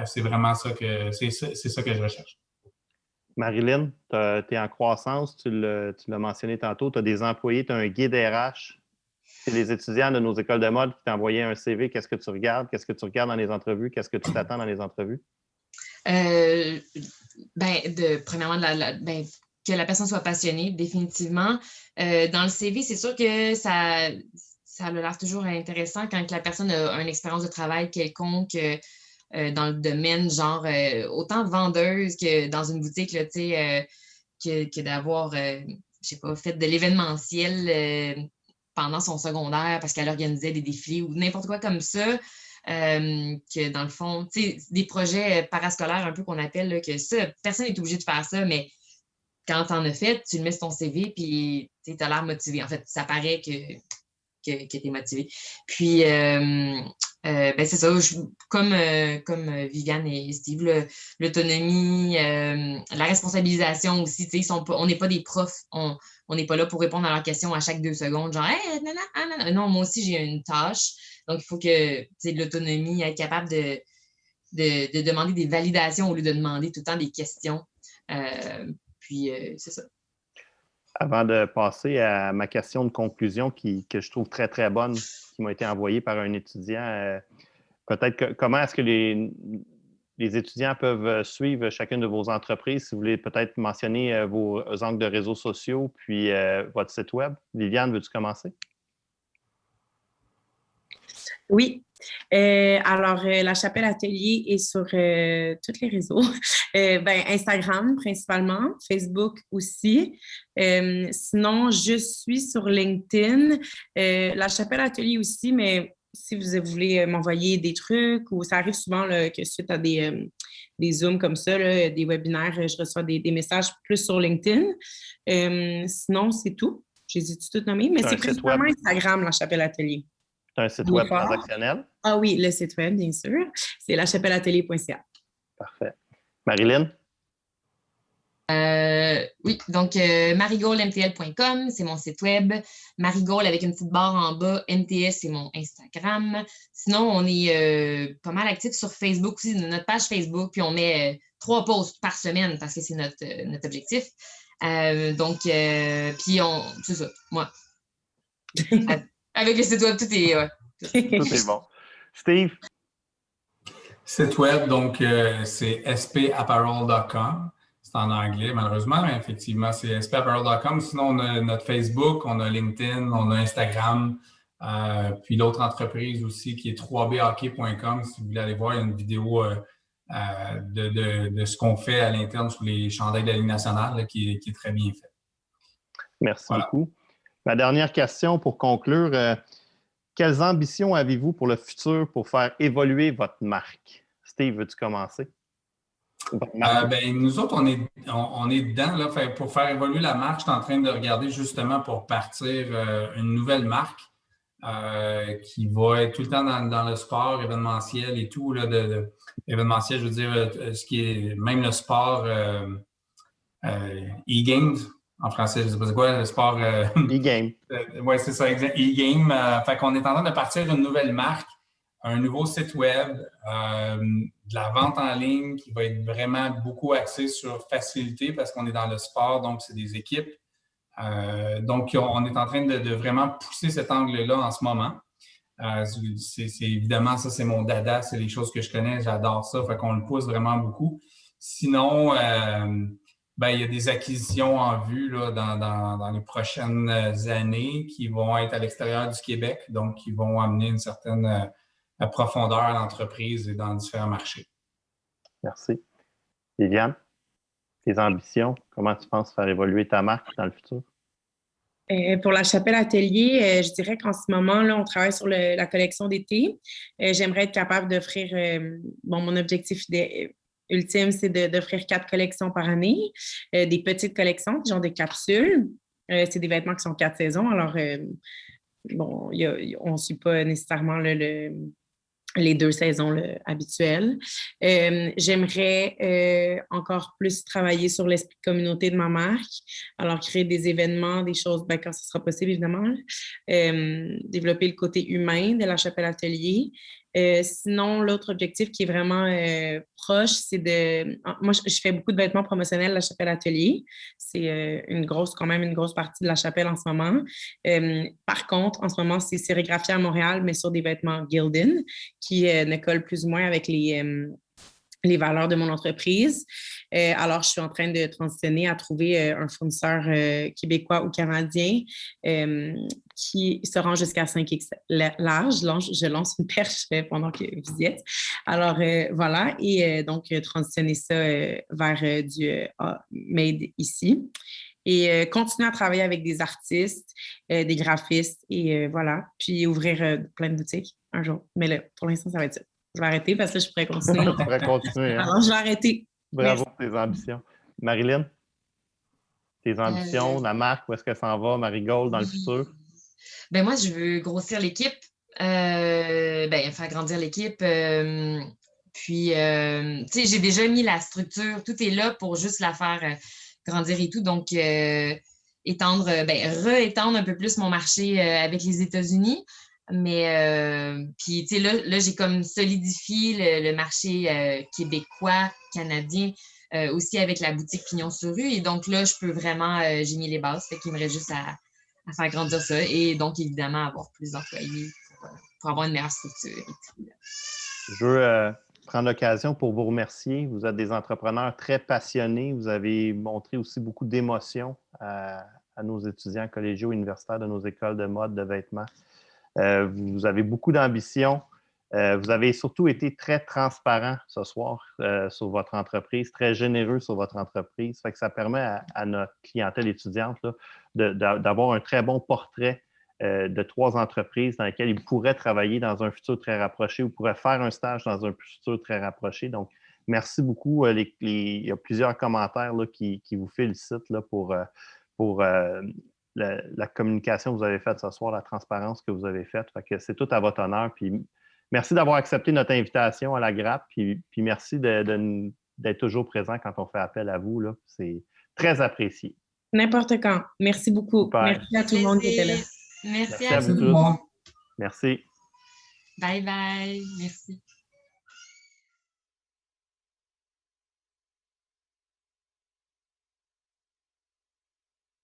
c'est vraiment ça que je recherche. Marilyn, tu es en croissance, tu l'as mentionné tantôt, tu as des employés, tu as un guide RH. C'est les étudiants de nos écoles de mode qui t'envoyaient un CV. Qu'est-ce que tu regardes? Qu'est-ce que tu regardes dans les entrevues? Qu'est-ce que tu t'attends dans les entrevues? Premièrement, que la personne soit passionnée, définitivement. Dans le CV, c'est sûr que ça a l'air toujours intéressant quand la personne a une expérience de travail quelconque dans le domaine, genre autant vendeuse que dans une boutique, là, que d'avoir, je sais pas, fait de l'événementiel pendant son secondaire parce qu'elle organisait des défilés ou n'importe quoi comme ça. Que dans le fond, des projets parascolaires un peu qu'on appelle, là, que ça, personne n'est obligé de faire ça, mais quand tu en as fait, tu le mets sur ton CV puis tu as l'air motivé. En fait, ça paraît que tu es motivé. Puis, c'est ça, comme Viviane et Steve, l'autonomie, la responsabilisation aussi, on n'est pas des profs, on n'est pas là pour répondre à leurs questions à chaque 2 secondes, genre, hey, non, moi aussi j'ai une tâche. Donc, il faut que de l'autonomie, être capable de demander des validations au lieu de demander tout le temps des questions. C'est ça. Avant de passer à ma question de conclusion que je trouve très, très bonne, qui m'a été envoyée par un étudiant, peut-être comment est-ce que les étudiants peuvent suivre chacune de vos entreprises? Si vous voulez peut-être mentionner vos angles de réseaux sociaux, puis votre site web. Viviane, veux-tu commencer? Oui. Alors, La Chapelle Atelier est sur tous les réseaux. Instagram principalement, Facebook aussi. Sinon, je suis sur LinkedIn. La Chapelle Atelier aussi, mais si vous voulez m'envoyer des trucs, ou ça arrive souvent là, que suite à des Zooms comme ça, là, des webinaires, je reçois des messages plus sur LinkedIn. Sinon, c'est tout. Je les ai toutes nommées, mais c'est principalement Instagram, La Chapelle Atelier. C'est un site web transactionnel? Ah oui, le site web, bien sûr. C'est lachapelleatelier.ca. Parfait. Marilyn? Oui, donc marigoldmtl.com, c'est mon site web. Marigold avec une petite barre en bas. MTS, c'est mon Instagram. Sinon, on est pas mal actifs sur Facebook aussi, notre page Facebook, puis on met 3 posts par semaine parce que c'est notre objectif. C'est ça, moi. Avec le site web, tout est... Tout est bon. Steve? Site web, donc, c'est spapparel.com. C'est en anglais, malheureusement, mais effectivement, c'est spapparel.com. Sinon, on a notre Facebook, on a LinkedIn, on a Instagram, puis l'autre entreprise aussi qui est 3bhockey.com. Si vous voulez aller voir, il y a une vidéo de ce qu'on fait à l'interne sur les chandails de la Ligue nationale là, qui est très bien fait. Merci beaucoup. Ma dernière question pour conclure. Quelles ambitions avez-vous pour le futur pour faire évoluer votre marque? Steve, veux-tu commencer? Nous autres, on est dedans. Là, pour faire évoluer la marque, je suis en train de regarder justement pour partir une nouvelle marque qui va être tout le temps dans le sport événementiel et tout. Là, événementiel, je veux dire, ce qui est même le sport e-games. En français, je ne sais pas c'est quoi, le sport... e-game. Oui, c'est ça, exact. E-game. Fait qu'on est en train de partir une nouvelle marque, un nouveau site web, de la vente en ligne qui va être vraiment beaucoup axé sur facilité parce qu'on est dans le sport, donc c'est des équipes. Donc, on est en train de vraiment pousser cet angle-là en ce moment. C'est évidemment, ça, c'est mon dada, c'est les choses que je connais, j'adore ça, fait qu'on le pousse vraiment beaucoup. Sinon, il y a des acquisitions en vue là, dans les prochaines années qui vont être à l'extérieur du Québec, donc qui vont amener une certaine profondeur à l'entreprise et dans différents marchés. Merci. Viviane, tes ambitions, comment tu penses faire évoluer ta marque dans le futur? Pour La Chapelle Atelier, je dirais qu'en ce moment, là, on travaille sur la collection d'été. J'aimerais être capable d'offrir, mon objectif ultime, c'est d'offrir 4 collections par année, des petites collections, genre des capsules. C'est des vêtements qui sont 4 saisons. Alors, on ne suit pas nécessairement les 2 saisons habituelles. J'aimerais encore plus travailler sur l'esprit de communauté de ma marque. Alors, créer des événements, des choses, quand ce sera possible, évidemment. Développer le côté humain de La Chapelle Atelier. Sinon, l'autre objectif qui est vraiment proche, c'est moi, je fais beaucoup de vêtements promotionnels à la Chapelle Atelier. C'est quand même une grosse partie de la Chapelle en ce moment. Par contre, en ce moment, c'est sérigraphié à Montréal, mais sur des vêtements Gildan qui ne collent plus ou moins avec les valeurs de mon entreprise. Alors, je suis en train de transitionner à trouver un fournisseur québécois ou canadien qui se rend jusqu'à 5X large. Je lance une perche pendant que vous y êtes. Alors, voilà. Et donc, transitionner ça vers du made ici. Et continuer à travailler avec des artistes, des graphistes et voilà. Puis ouvrir plein de boutiques un jour. Mais là, pour l'instant, ça va être ça. Je vais arrêter parce que je pourrais continuer. Tu pourrais continuer. Hein? Alors, je vais arrêter. Bravo pour tes ambitions. Marilyn, tes ambitions, la marque, où est-ce qu'elle s'en va, Marigold, dans le futur? Ben moi, je veux grossir l'équipe, faire grandir l'équipe. Puis, tu sais, j'ai déjà mis la structure, tout est là pour juste la faire grandir et tout. Donc, réétendre un peu plus mon marché avec les États-Unis. Mais, puis, tu sais, là j'ai comme solidifié le marché québécois, canadien, aussi avec la boutique Pignon sur rue. Et donc là, je peux vraiment, j'ai mis les bases. Fait qu'il me reste juste à faire grandir ça. Et donc, évidemment, avoir plus d'employés pour avoir une meilleure structure. Et tout. Je veux prendre l'occasion pour vous remercier. Vous êtes des entrepreneurs très passionnés. Vous avez montré aussi beaucoup d'émotion à nos étudiants collégiaux, universitaires de nos écoles de mode, de vêtements. Vous avez beaucoup d'ambition. Vous avez surtout été très transparent ce soir sur votre entreprise, très généreux sur votre entreprise. Ça fait que ça permet à notre clientèle étudiante là, d'avoir un très bon portrait de 3 entreprises dans lesquelles ils pourraient travailler dans un futur très rapproché ou pourraient faire un stage dans un futur très rapproché. Donc, merci beaucoup. Il y a plusieurs commentaires là, qui vous félicitent là, pour la communication que vous avez faite ce soir, la transparence que vous avez faite. Fait que c'est tout à votre honneur. Puis merci d'avoir accepté notre invitation à la Grappe. Puis merci d'être toujours présent quand on fait appel à vous. Là. C'est très apprécié. N'importe quand. Merci beaucoup. Super. Merci à tout le monde qui était là. Merci à vous tous. Merci. Bye bye. Merci.